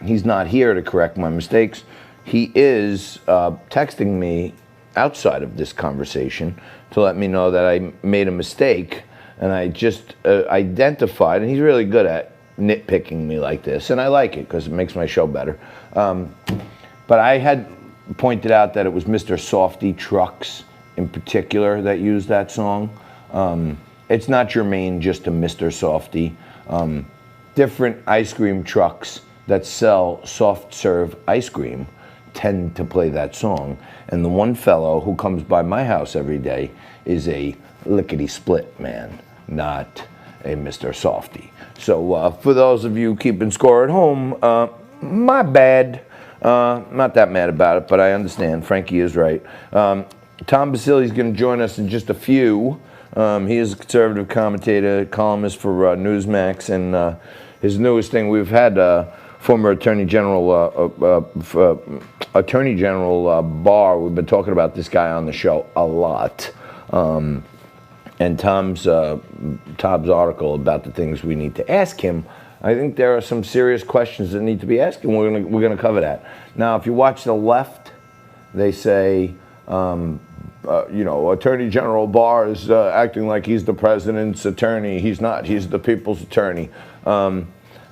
he's not here to correct my mistakes, he is texting me outside of this conversation to let me know that I made a mistake. And I just identified, and he's really good at nitpicking me like this. And I like it because it makes my show better. But I had pointed out that it was Mr. Softy Trucks in particular that used that song. It's not germane just to Mr. Softy. Different ice cream trucks that sell soft serve ice cream tend to play that song. And the one fellow who comes by my house every day is a lickety-split man, not a Mr. Softy. So for those of you keeping score at home, my bad. Not that mad about it, but I understand. Frankie is right. Tom Basile is going to join us in just a few. He is a conservative commentator, columnist for Newsmax, and his newest thing, we've had former Attorney General Barr. We've been talking about this guy on the show a lot. And Tom's article about the things we need to ask him, I think there are some serious questions that need to be asked, and we're gonna cover that. Now, if you watch the left, they say, you know, Attorney General Barr is acting like he's the president's attorney. He's not. He's the people's attorney.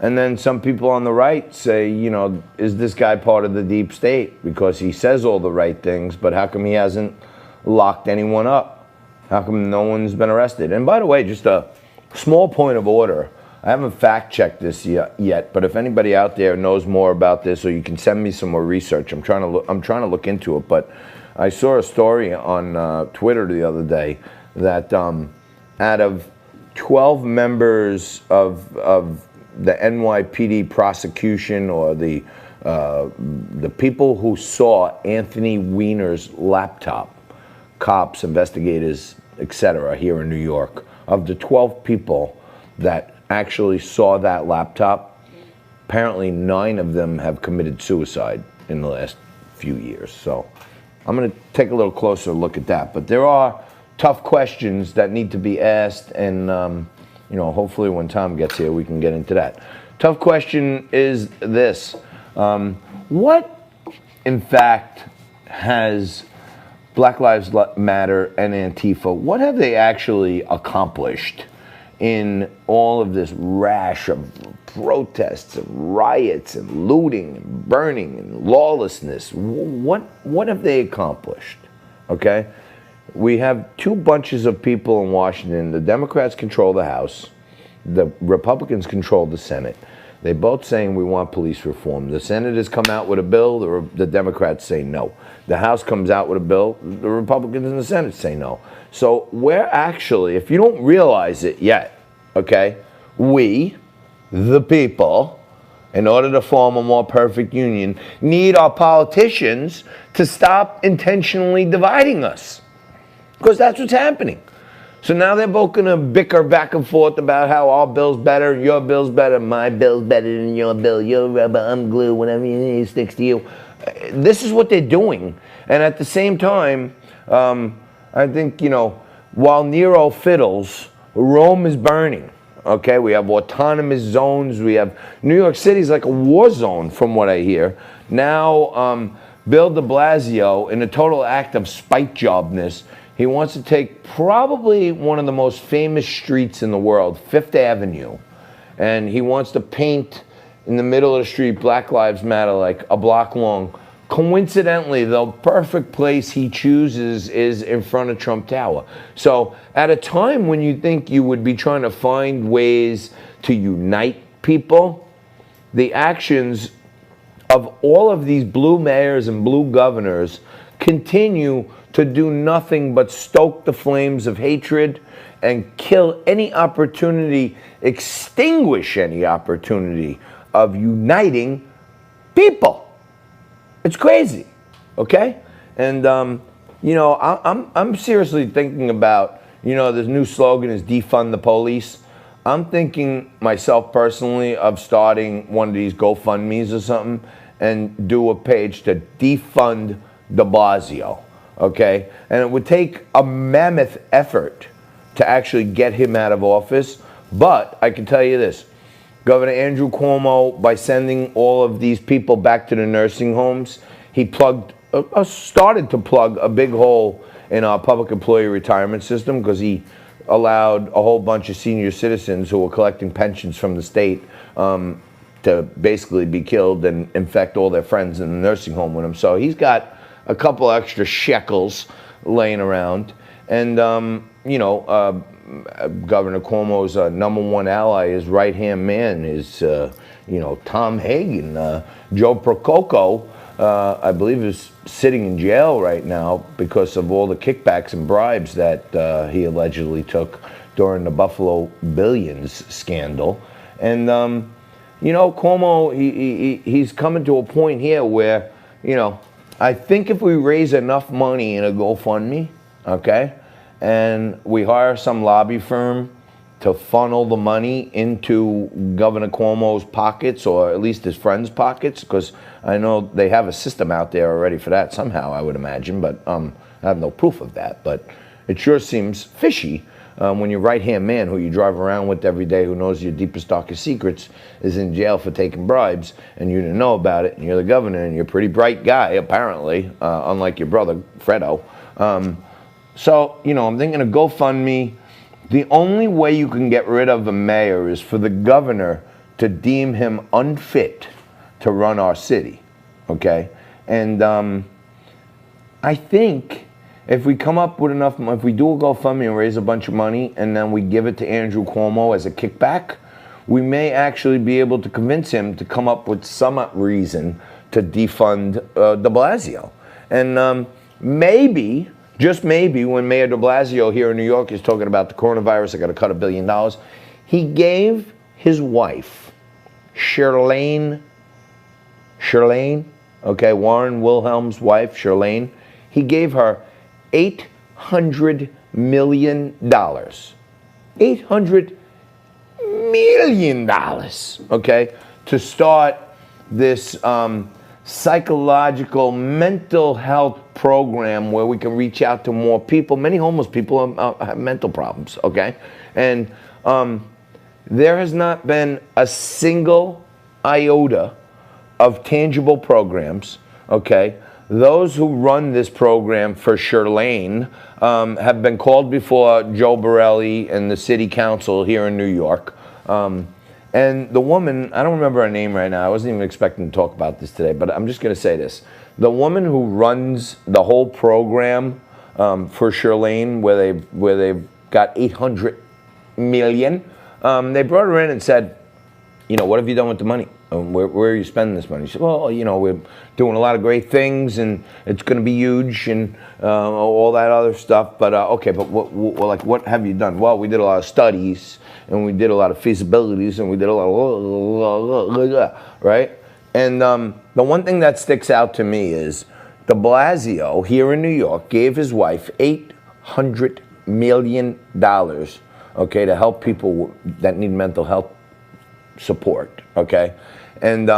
And then some people on the right say, you know, is this guy part of the deep state? Because he says all the right things, but how come he hasn't locked anyone up? How come no one's been arrested? And by the way, just a small point of order. I haven't fact-checked this yet, but if anybody out there knows more about this, or you can send me some more research, I'm trying to look into it. But I saw a story on Twitter the other day that out of 12 members of the NYPD prosecution, or the people who saw Anthony Weiner's laptop, cops, investigators, etc., here in New York, of the 12 people that actually saw that laptop, apparently 9 of them have committed suicide in the last few years. So I'm going to take a little closer look at that. But there are tough questions that need to be asked, and you know, hopefully when Tom gets here we can get into that. Tough question is this: what, in fact, has Black Lives Matter and Antifa, what have they actually accomplished in all of this rash of protests and riots and looting and burning and lawlessness? What have they accomplished? Okay? We have 2 bunches of people in Washington. The Democrats control the House. The Republicans control the Senate. They both saying we want police reform. The senators come out with a bill, the Democrats say no. The House comes out with a bill, the Republicans in the Senate say no. So we're actually, if you don't realize it yet, okay, we, the people, in order to form a more perfect union, need our politicians to stop intentionally dividing us. Because that's what's happening. So now they're both going to bicker back and forth about how our bill's better, your bill's better, my bill's better than your bill, you're rubber, I'm glue, whatever you need sticks to you. This is what they're doing. And at the same time, I think, you know, while Nero fiddles, Rome is burning. Okay, we have autonomous zones. We have New York City's like a war zone, from what I hear. Now, Bill de Blasio, in a total act of spite jobness, he wants to take probably one of the most famous streets in the world, Fifth Avenue, and he wants to paint in the middle of the street Black Lives Matter, like a block long. Coincidentally, the perfect place he chooses is in front of Trump Tower. So at a time when you think you would be trying to find ways to unite people, the actions of all of these blue mayors and blue governors continue to do nothing but stoke the flames of hatred and kill any opportunity, extinguish any opportunity of uniting people. It's crazy, okay? And you know, I'm seriously thinking about, you know, this new slogan is defund the police. I'm thinking myself personally of starting one of these GoFundMes or something and do a page to defund de Blasio, okay? And it would take a mammoth effort to actually get him out of office, but I can tell you this. Governor Andrew Cuomo, by sending all of these people back to the nursing homes, he started to plug a big hole in our public employee retirement system, because he allowed a whole bunch of senior citizens who were collecting pensions from the state to basically be killed and infect all their friends in the nursing home with him. So he's got a couple extra shekels laying around. And, you know, Governor Cuomo's #1 ally, his right-hand man, is, you know, Tom Hagen. Joe Prococo, I believe, is sitting in jail right now because of all the kickbacks and bribes that he allegedly took during the Buffalo Billions scandal. And, you know, Cuomo, he's coming to a point here where, you know, I think if we raise enough money in a GoFundMe, okay, and we hire some lobby firm to funnel the money into Governor Cuomo's pockets, or at least his friends' pockets, because I know they have a system out there already for that somehow, I would imagine, but I have no proof of that. But it sure seems fishy when your right-hand man, who you drive around with every day, who knows your deepest, darkest secrets, is in jail for taking bribes, and you didn't know about it, and you're the governor, and you're a pretty bright guy, apparently, unlike your brother, Fredo. So, you know, I'm thinking of GoFundMe. The only way you can get rid of a mayor is for the governor to deem him unfit to run our city, okay? And I think if we come up with enough, if we do a GoFundMe and raise a bunch of money and then we give it to Andrew Cuomo as a kickback, we may actually be able to convince him to come up with some reason to defund de Blasio. And maybe, just maybe, when Mayor de Blasio here in New York is talking about the coronavirus, I got to cut $1 billion, he gave his wife, Shirlane, okay, Warren Wilhelm's wife, Shirlane, he gave her $800 million. $800 million, okay, to start this psychological mental health program where we can reach out to more people. Many homeless people have mental problems, okay? And there has not been a single iota of tangible programs, okay? Those who run this program for Shirlane have been called before Joe Borelli and the city council here in New York. And the woman, I don't remember her name right now. I wasn't even expecting to talk about this today, but I'm just going to say this. The woman who runs the whole program for Shirlane, where they've got 800 million, they brought her in and said, you know, what have you done with the money? Where are you spending this money? She said, well, you know, we're doing a lot of great things, and it's going to be huge, and all that other stuff. But okay, but what have you done? Well, we did a lot of studies, and we did a lot of feasibilities, and we did a lot of right. And the one thing that sticks out to me is de Blasio here in New York gave his wife $800 million, okay, to help people that need mental health support, okay? And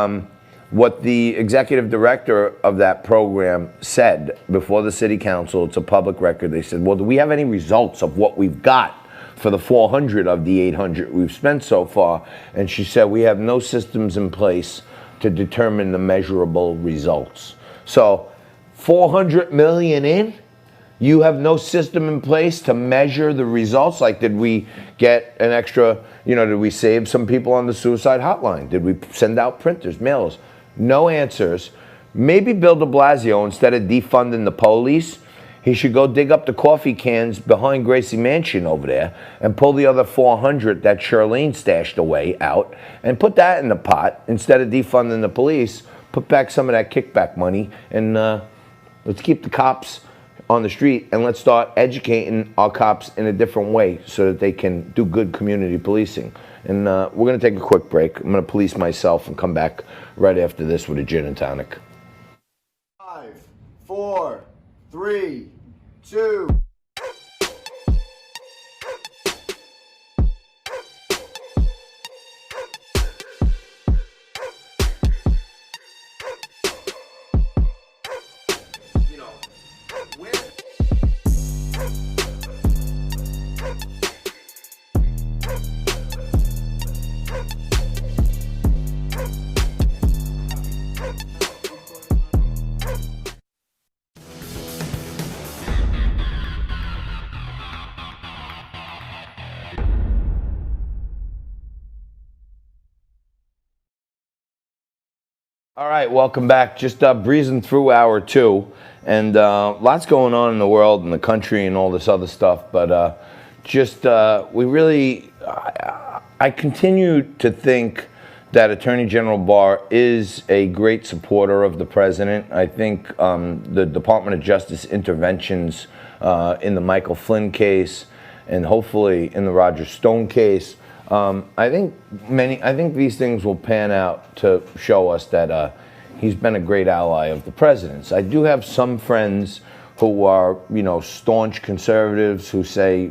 what the executive director of that program said before the city council, it's a public record, they said, well, do we have any results of what we've got for the 400 of the 800 we've spent so far? And she said, we have no systems in place to determine the measurable results. So 400 million in, you have no system in place to measure the results? Like, did we get an extra, you know, did we save some people on the suicide hotline? Did we send out printers, mailers? No answers. Maybe Bill de Blasio, instead of defunding the police, he should go dig up the coffee cans behind Gracie Mansion over there and pull the other 400 that Shirlane stashed away out and put that in the pot instead of defunding the police. Put back some of that kickback money, and let's keep the cops on the street, and let's start educating our cops in a different way so that they can do good community policing. And we're going to take a quick break. I'm going to police myself and come back right after this with a gin and tonic. 5, 4, 3, 2. All right, welcome back. Just breezing through hour two, and lots going on in the world and the country and all this other stuff. But we really, I continue to think that Attorney General Barr is a great supporter of the president. I think the Department of Justice interventions in the Michael Flynn case, and hopefully in the Roger Stone case, I think these things will pan out to show us that he's been a great ally of the president's. I do have some friends who are, staunch conservatives who say,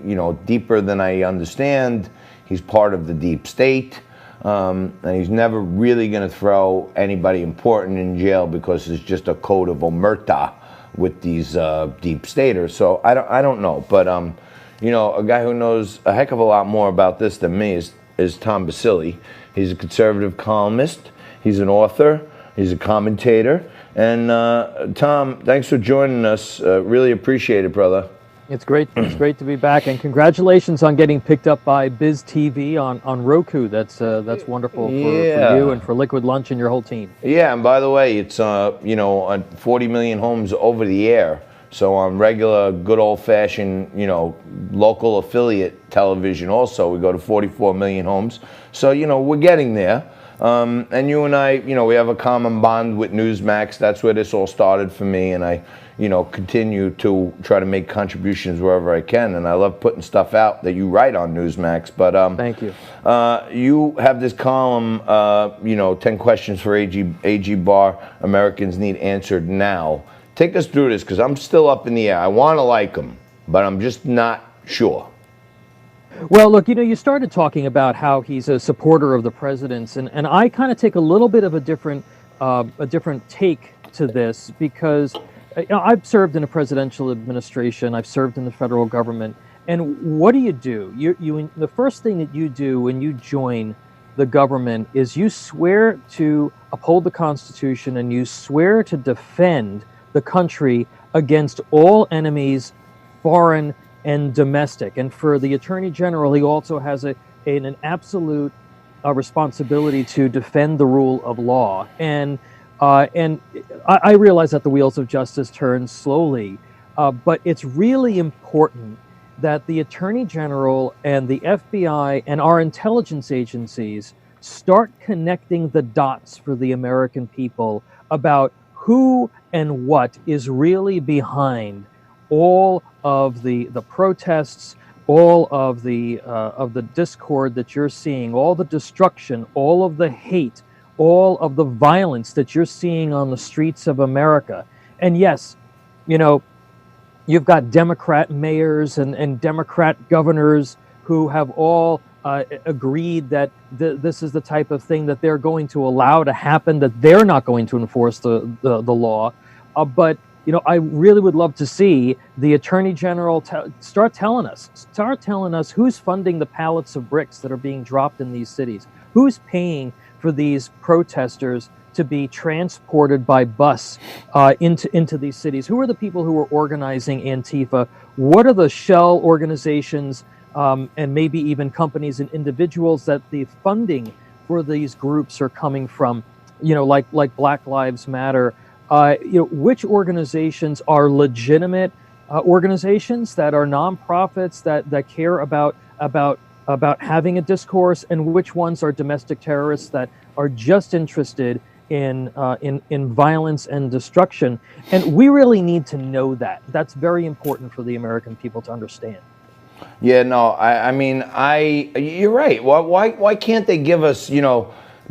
deeper than I understand, he's part of the deep state, and he's never really going to throw anybody important in jail because it's just a code of omerta with these deep staters. So I don't know, but a guy who knows a heck of a lot more about this than me is Tom Basile. He's a conservative columnist. He's an author. He's a commentator. And Tom, thanks for joining us. Really appreciate it, brother. It's great. It's great to be back, and congratulations on getting picked up by Biz TV on Roku. That's wonderful for you and for Liquid Lunch and your whole team. Yeah, and by the way, it's on 40 million homes over the air. So on regular, good old-fashioned, local affiliate television also, we go to 44 million homes. So, we're getting there. And you and I, we have a common bond with Newsmax. That's where this all started for me. And I, continue to try to make contributions wherever I can. And I love putting stuff out that you write on Newsmax. But thank you. You have this column, 10 questions for AG Barr, Americans need answered now. Take us through this, because I'm still up in the air. I want to like him, but I'm just not sure. Well, look, you started talking about how he's a supporter of the president's, and I kind of take a little bit of a different take to this, because I've served in a presidential administration, I've served in the federal government, and what do? You the first thing that you do when you join the government is you swear to uphold the Constitution, and you swear to defend the country against all enemies, foreign and domestic. And for the Attorney General, he also has an absolute responsibility to defend the rule of law. And I realize that the wheels of justice turn slowly, but it's really important that the Attorney General and the FBI and our intelligence agencies start connecting the dots for the American people about who and what is really behind all of the protests, all of the discord that you're seeing, all the destruction, all of the hate, all of the violence that you're seeing on the streets of America. And yes, you've got Democrat mayors and Democrat governors who have all agreed that this is the type of thing that they're going to allow to happen, that they're not going to enforce the law. But I really would love to see the Attorney General start telling us who's funding the pallets of bricks that are being dropped in these cities, who's paying for these protesters to be transported by bus into these cities, who are the people who are organizing Antifa, what are the shell organizations and maybe even companies and individuals that the funding for these groups are coming from, like Black Lives Matter. Which organizations are legitimate organizations that are nonprofits that care about having a discourse, and which ones are domestic terrorists that are just interested in violence and destruction. And we really need to know that. That's very important for the American people to understand. Yeah, no, you're right. Why can't they give us,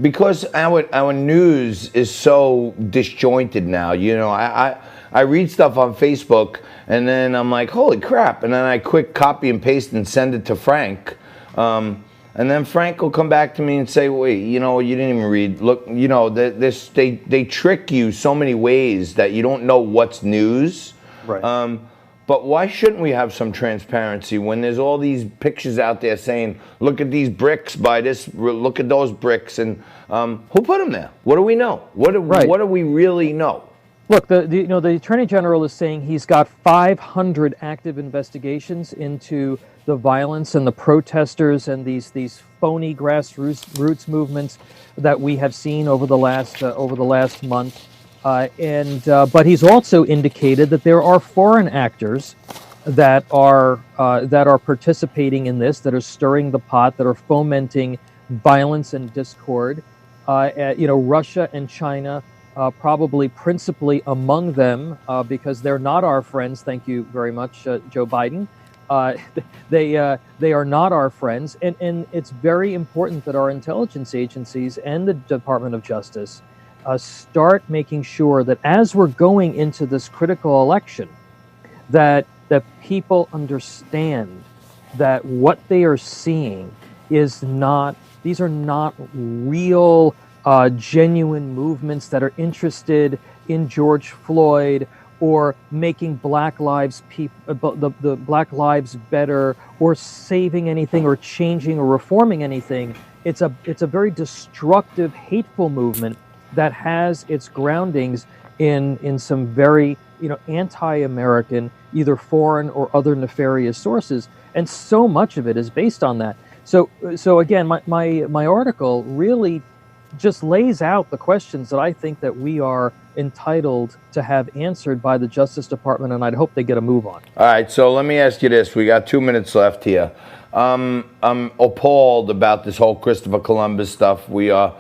because our news is so disjointed now. I read stuff on Facebook, and then I'm like, holy crap, and then I quick copy and paste and send it to Frank, and then Frank will come back to me and say, wait, you didn't even read. Look, they trick you so many ways that you don't know what's news. Right. But why shouldn't we have some transparency when there's all these pictures out there saying, look at these bricks, buy this, look at those bricks, and who put them there? What do we know? What do we really know? Look, the Attorney General is saying he's got 500 active investigations into the violence and the protesters and these phony grassroots movements that we have seen over the last month. But he's also indicated that there are foreign actors that are participating in this, that are stirring the pot, that are fomenting violence and discord. Russia and China, probably principally among them, because they're not our friends. Thank you very much, Joe Biden. They are not our friends, and it's very important that our intelligence agencies and the Department of Justice start making sure that as we're going into this critical election, that people understand that what they are seeing is not, these are not real, genuine movements that are interested in George Floyd or making Black Lives the Black Lives better, or saving anything, or changing or reforming anything. It's a very destructive, hateful movement that has its groundings in some very anti-American, either foreign or other nefarious sources, and so much of it is based on that. So again, my article really just lays out the questions that I think that we are entitled to have answered by the Justice Department, and I'd hope they get a move on. All right, so let me ask you this. We got 2 minutes left here. I'm appalled about this whole Christopher Columbus stuff. We are,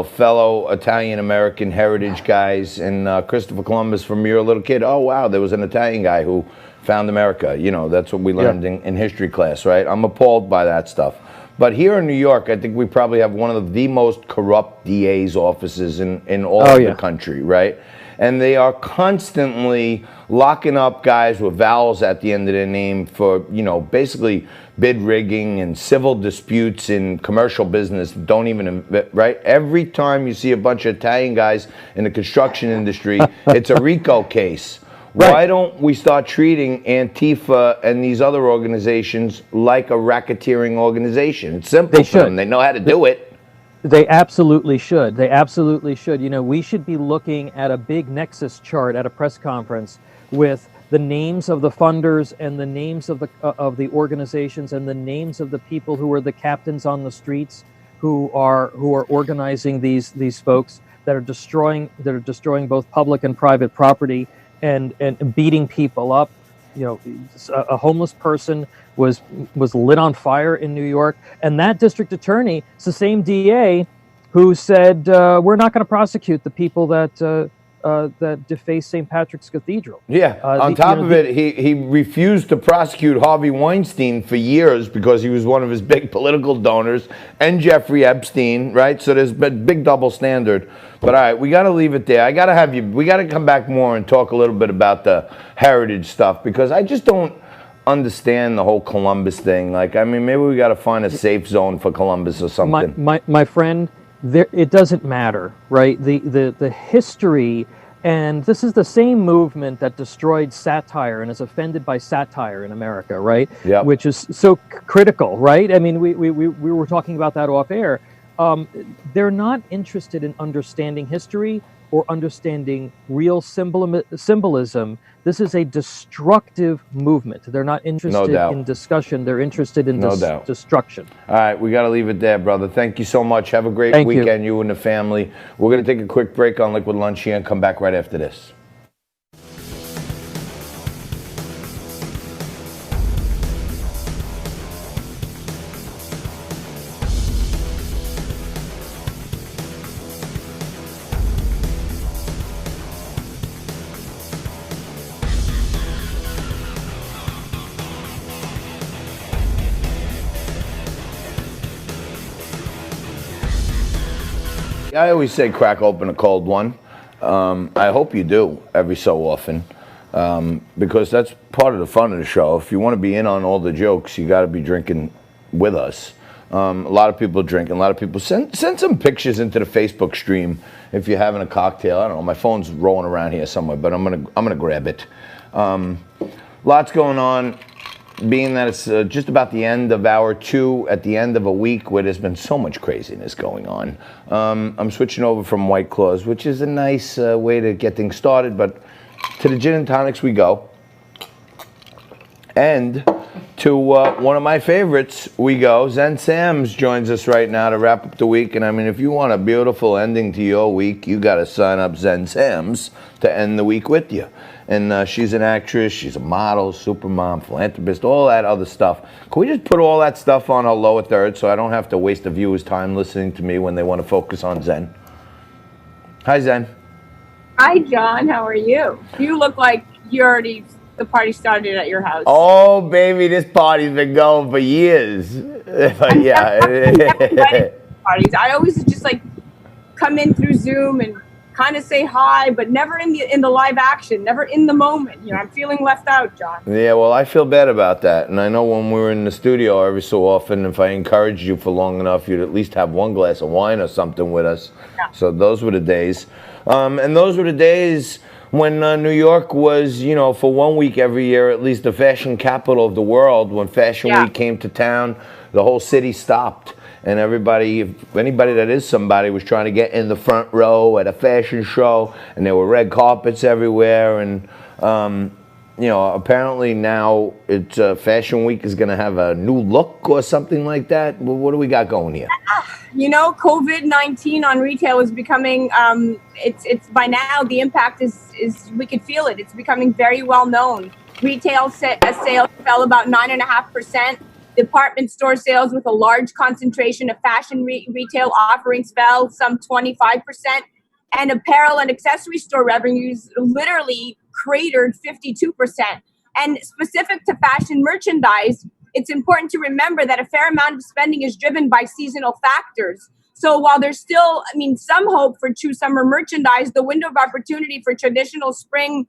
fellow Italian-American heritage guys, and Christopher Columbus, from your little kid, oh, wow, there was an Italian guy who found America. That's what we learned in history class, right? I'm appalled by that stuff. But here in New York, I think we probably have one of the most corrupt DA's offices in all of the country, right? And they are constantly locking up guys with vowels at the end of their name for, basically bid rigging and civil disputes in commercial business. Don't even, right? Every time you see a bunch of Italian guys in the construction industry, it's a RICO case. Right. Why don't we start treating Antifa and these other organizations like a racketeering organization? It's simple for them. They know how to do it. They absolutely should. They absolutely should. We should be looking at a big nexus chart at a press conference with the names of the funders and the names of the organizations and the names of the people who are the captains on the streets who are organizing these folks that are destroying both public and private property and beating people up. A homeless person was lit on fire in New York, and that district attorney, it's the same DA who said we're not going to prosecute the people that deface St. Patrick's Cathedral. Yeah. On top of it, he refused to prosecute Harvey Weinstein for years because he was one of his big political donors, and Jeffrey Epstein, right? So there's been big double standard. But all right, we got to leave it there. We got to come back more and talk a little bit about the heritage stuff, because I just don't understand the whole Columbus thing. Maybe we got to find a safe zone for Columbus or something. My friend, it doesn't matter, right? The history, and this is the same movement that destroyed satire and is offended by satire in America, right? Yeah. Which is so critical, right? I mean, we were talking about that off air. They're not interested in understanding history or understanding real symbolism. This is a destructive movement. They're not interested in discussion. They're interested in destruction. All right, we got to leave it there, brother. Thank you so much. Have a great weekend, you and the family. We're going to take a quick break on Liquid Lunch here and come back right after this. I always say crack open a cold one. I hope you do every so often, because that's part of the fun of the show. If you want to be in on all the jokes, you got to be drinking with us. A lot of people drink, and a lot of people send some pictures into the Facebook stream if you're having a cocktail. I don't know. My phone's rolling around here somewhere, but I'm gonna grab it. Lots going on. Being that it's just about the end of hour 2 at the end of a week where there's been so much craziness going on, I'm switching over from White Claws, which is a nice way to get things started, but to the gin and tonics we go. And to one of my favorites we go. Zen Sam's joins us right now to wrap up the week. And I mean, if you want a beautiful ending to your week, you got to sign up Zen Sam's to end the week with you. And she's an actress, she's a model, supermom, philanthropist, all that other stuff. Can we just put all that stuff on our lower third so I don't have to waste the viewer's time listening to me when they want to focus on Zen? Hi, Zen. Hi, John. How are you? You look like the party started at your house. Oh, baby, this party's been going for years. But yeah. Parties. I always just come in through Zoom and kind of say hi, but never in the live action, never in the moment. I'm feeling left out, John. Yeah, well, I feel bad about that. And I know when we were in the studio every so often, if I encouraged you for long enough, you'd at least have one glass of wine or something with us. Yeah. So those were the days. And those were the days when New York was, for 1 week every year, at least the fashion capital of the world. When Fashion Week came to town, the whole city stopped. And anybody that is somebody was trying to get in the front row at a fashion show, and there were red carpets everywhere. And You know, apparently now it's Fashion Week is going to have a new look or something like that. Well, what do we got going here? You know, COVID-19 on retail is becoming, it's by now the impact is we could feel it. It's becoming very well known. Retail sales fell about 9.5%. Department store sales with a large concentration of fashion retail offerings fell some 25%. And apparel and accessory store revenues literally cratered 52%. And specific to fashion merchandise, it's important to remember that a fair amount of spending is driven by seasonal factors. So while there's still, some hope for true summer merchandise, the window of opportunity for traditional spring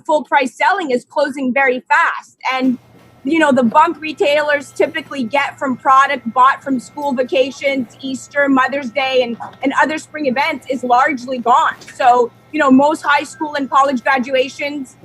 full price selling is closing very fast. And you know, the bump retailers typically get from product bought from school vacations, Easter, Mother's Day, and other spring events is largely gone. So, you know, most high school and college graduations,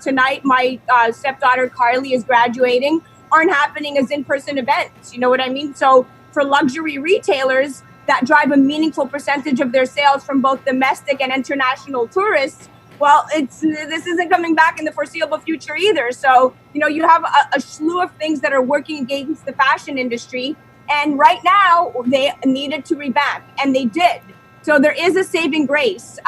tonight my stepdaughter Carly is graduating, aren't happening as in-person events. You know what I mean? So for luxury retailers that drive a meaningful percentage of their sales from both domestic and international tourists, well, this isn't coming back in the foreseeable future either. So, you know, you have a slew of things that are working against the fashion industry. And right now, they needed to revamp, and they did. So there is a saving grace.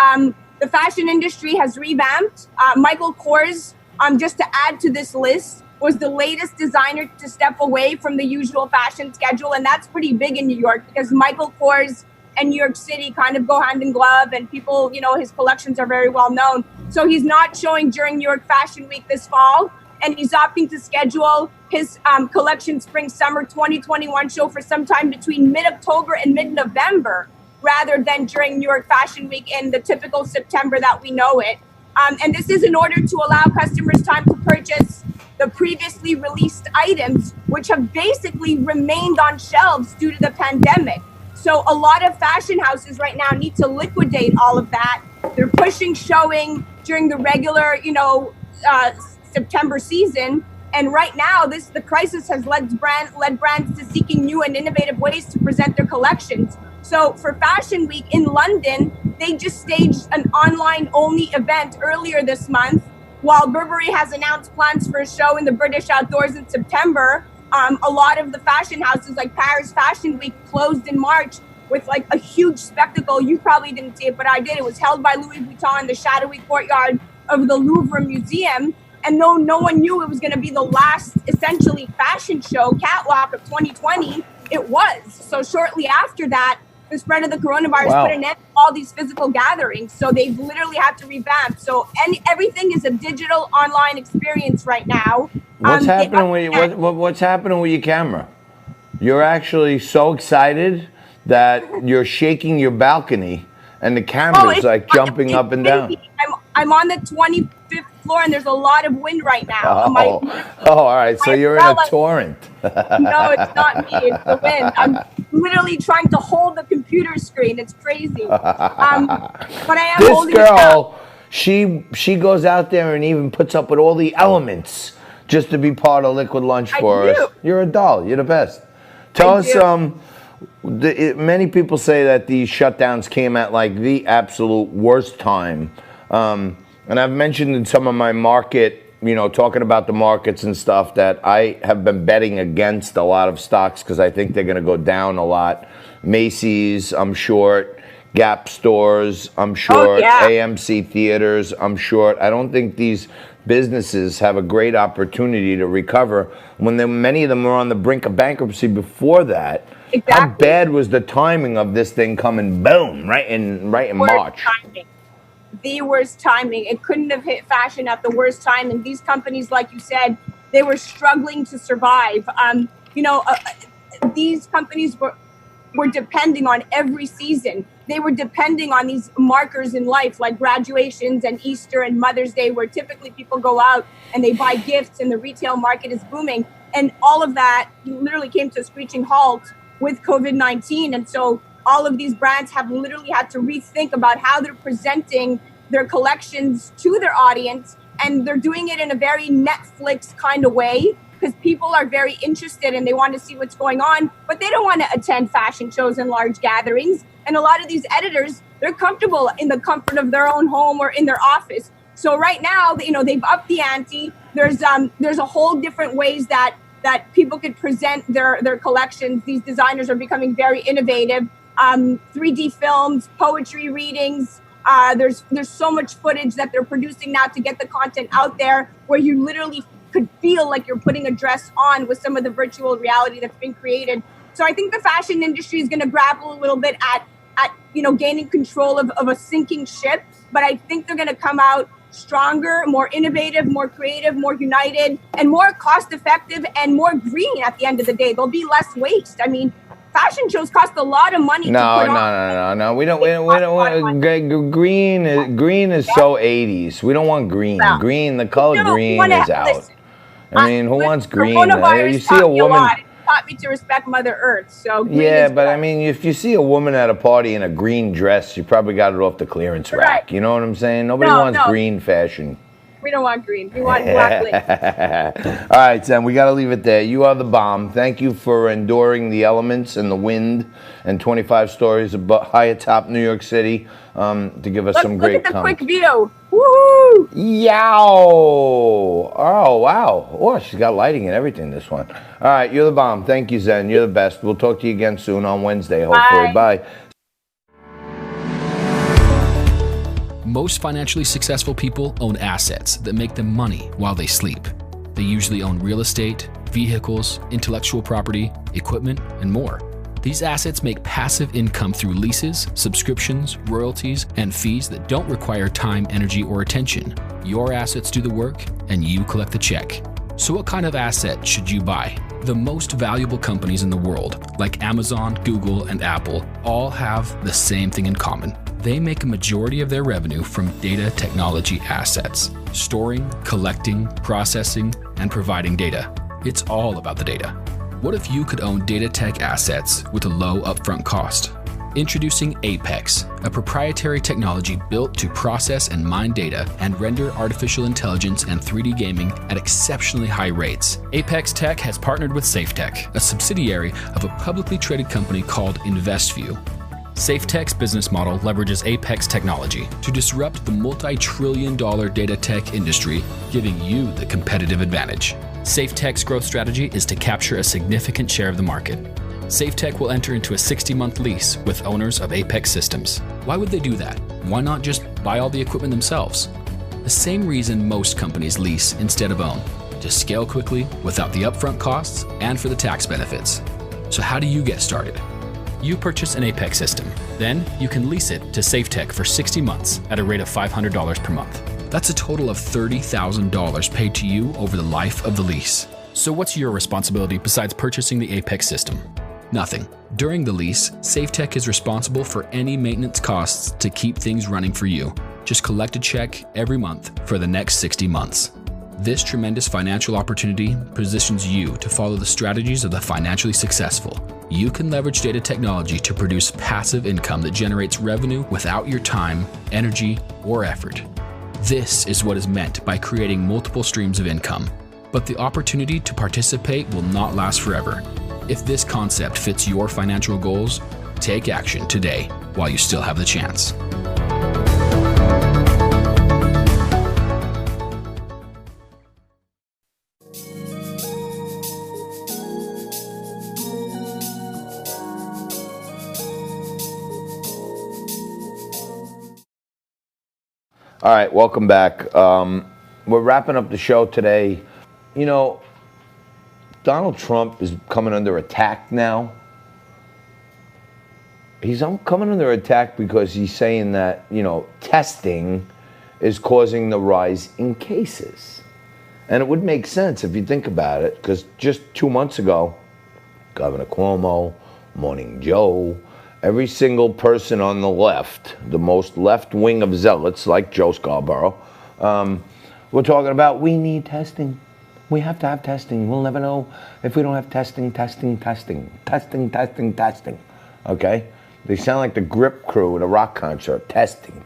The fashion industry has revamped. Michael Kors, just to add to this list, was the latest designer to step away from the usual fashion schedule. And that's pretty big in New York because Michael Kors and New York City kind of go hand in glove, and people, you know, his collections are very well known. So he's not showing during New York Fashion Week this fall, and he's opting to schedule his collection spring summer 2021 show for sometime between mid-October and mid-November, rather than during New York Fashion Week in the typical September that we know it. And this is in order to allow customers time to purchase the previously released items, which have basically remained on shelves due to the pandemic. So a lot of fashion houses right now need to liquidate all of that. They're pushing showing during the regular, September season. And right now, the crisis has led brands to seeking new and innovative ways to present their collections. So for Fashion Week in London, they just staged an online-only event earlier this month, while Burberry has announced plans for a show in the British outdoors in September. A lot of the fashion houses like Paris Fashion Week closed in March with like a huge spectacle. You probably didn't see it, but I did. It was held by Louis Vuitton in the shadowy courtyard of the Louvre Museum. And though no one knew it was going to be the last essentially fashion show catwalk of 2020, it was. So shortly after that, the spread of the coronavirus put an end to all these physical gatherings. So they've literally had to revamp. So everything is a digital online experience right now. What's happening what's happening with your camera? You're actually so excited that you're shaking your balcony, and the camera's like jumping up and down. I'm on the 25th floor, and there's a lot of wind right now. All right. So you're in a torrent. No, it's not me. It's the wind. I'm literally trying to hold the computer screen. It's crazy. But I am holding it down. She goes out there and even puts up with all the elements just to be part of Liquid Lunch for us. You're a doll. You're the best. Tell us, many people say that these shutdowns came at like the absolute worst time. And I've mentioned in some of my market, talking about the markets and stuff, that I have been betting against a lot of stocks because I think they're going to go down a lot. Macy's, I'm short. Gap stores, I'm short. AMC theaters, I'm short. I don't think these businesses have a great opportunity to recover when many of them were on the brink of bankruptcy before that. Exactly. How bad was the timing of this thing coming boom right in March? Timing. The worst timing. It couldn't have hit fashion at the worst time. And these companies, like you said, they were struggling to survive. These companies were depending on every season. They were depending on these markers in life, like graduations and Easter and Mother's Day, where typically people go out and they buy gifts and the retail market is booming. And all of that literally came to a screeching halt with COVID-19. And so all of these brands have literally had to rethink about how they're presenting their collections to their audience. And they're doing it in a very Netflix kind of way, because people are very interested and they want to see what's going on, but they don't want to attend fashion shows and large gatherings. And a lot of these editors, they're comfortable in the comfort of their own home or in their office. So right now, you know, they've upped the ante. There's a whole different ways that people could present their collections. These designers are becoming very innovative. 3D films, poetry readings. There's so much footage that they're producing now to get the content out there, where you literally could feel like you're putting a dress on with some of the virtual reality that's been created. So I think the fashion industry is going to grapple a little bit at you know, gaining control of a sinking ship. But I think they're going to come out stronger, more innovative, more creative, more united, and more cost effective and more green at the end of the day. There'll be less waste. I mean, fashion shows cost a lot of money to put on. No. We don't. Green is so 80s. We don't want green. No. Green, the color green is out. Listen, I mean, who wants green? Coronavirus You see a woman. Taught me to respect Mother Earth. So green Yeah, is but good. I mean, if you see a woman at a party in a green dress, you probably got it off the clearance rack. You know what I'm saying? Nobody wants green fashion. We don't want green. We want black lace. All right, Sam, we got to leave it there. You are the bomb. Thank you for enduring the elements and the wind and 25 stories high atop New York City to give us some great Look at the comments. quick view. Woohoo! Yow! Oh, wow. Oh, she's got lighting and everything, this one. All right, you're the bomb. Thank you, Zen. You're the best. We'll talk to you again soon on Wednesday, hopefully. Bye. Most financially successful people own assets that make them money while they sleep. They usually own real estate, vehicles, intellectual property, equipment, and more. These assets make passive income through leases, subscriptions, royalties, and fees that don't require time, energy, or attention. Your assets do the work, and you collect the check. So what kind of asset should you buy? The most valuable companies in the world, like Amazon, Google, and Apple, all have the same thing in common. They make a majority of their revenue from data technology assets, storing, collecting, processing, and providing data. It's all about the data. What if you could own data tech assets with a low upfront cost? Introducing Apex, a proprietary technology built to process and mine data and render artificial intelligence and 3D gaming at exceptionally high rates. Apex Tech has partnered with SafeTech, a subsidiary of a publicly traded company called InvestView. SafeTech's business model leverages Apex technology to disrupt the multi-trillion-dollar data tech industry, giving you the competitive advantage. SafeTech's growth strategy is to capture a significant share of the market. SafeTech will enter into a 60-month lease with owners of Apex Systems. Why would they do that? Why not just buy all the equipment themselves? The same reason most companies lease instead of own, to scale quickly without the upfront costs and for the tax benefits. So how do you get started? You purchase an Apex system. Then you can lease it to SafeTech for 60 months at a rate of $500 per month. That's a total of $30,000 paid to you over the life of the lease. So what's your responsibility besides purchasing the Apex system? Nothing. During the lease, SafeTech is responsible for any maintenance costs to keep things running for you. Just collect a check every month for the next 60 months. This tremendous financial opportunity positions you to follow the strategies of the financially successful. You can leverage data technology to produce passive income that generates revenue without your time, energy, or effort. This is what is meant by creating multiple streams of income. But the opportunity to participate will not last forever. If this concept fits your financial goals, take action today while you still have the chance. All right, welcome back. We're wrapping up the show today. You know, Donald Trump is coming under attack now. He's coming under attack because he's saying that, you know, testing is causing the rise in cases. And it would make sense if you think about it, because just 2 months ago, Governor Cuomo, Morning Joe, every single person on the left, the most left wing of zealots like Joe Scarborough, we're talking about we need testing. We have to have testing. We'll never know if we don't have testing. Okay? They sound like the Grip Crew at a rock concert. Testing.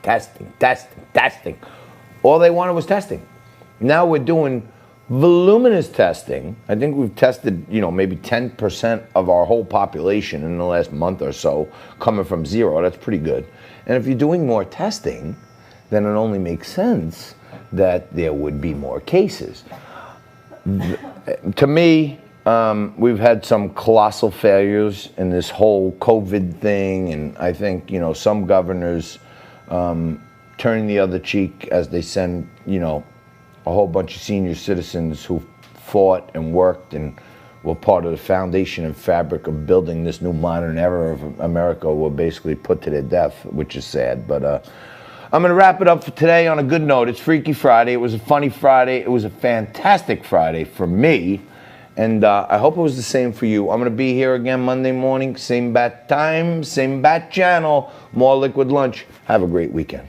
All they wanted was testing. Now we're doing voluminous testing. I think we've tested, you know, maybe 10% of our whole population in the last month or so, coming from zero. That's pretty good. And if you're doing more testing, then it only makes sense that there would be more cases. To me, we've had some colossal failures in this whole COVID thing, and I think, you know, some governors turning the other cheek as they send, you know, a whole bunch of senior citizens who fought and worked and were part of the foundation and fabric of building this new modern era of America were basically put to their death, which is sad. But I'm going to wrap it up for today on a good note. It's Freaky Friday. It was a funny Friday. It was a fantastic Friday for me. And I hope it was the same for you. I'm going to be here again Monday morning. Same bat time, same bat channel. More Liquid Lunch. Have a great weekend.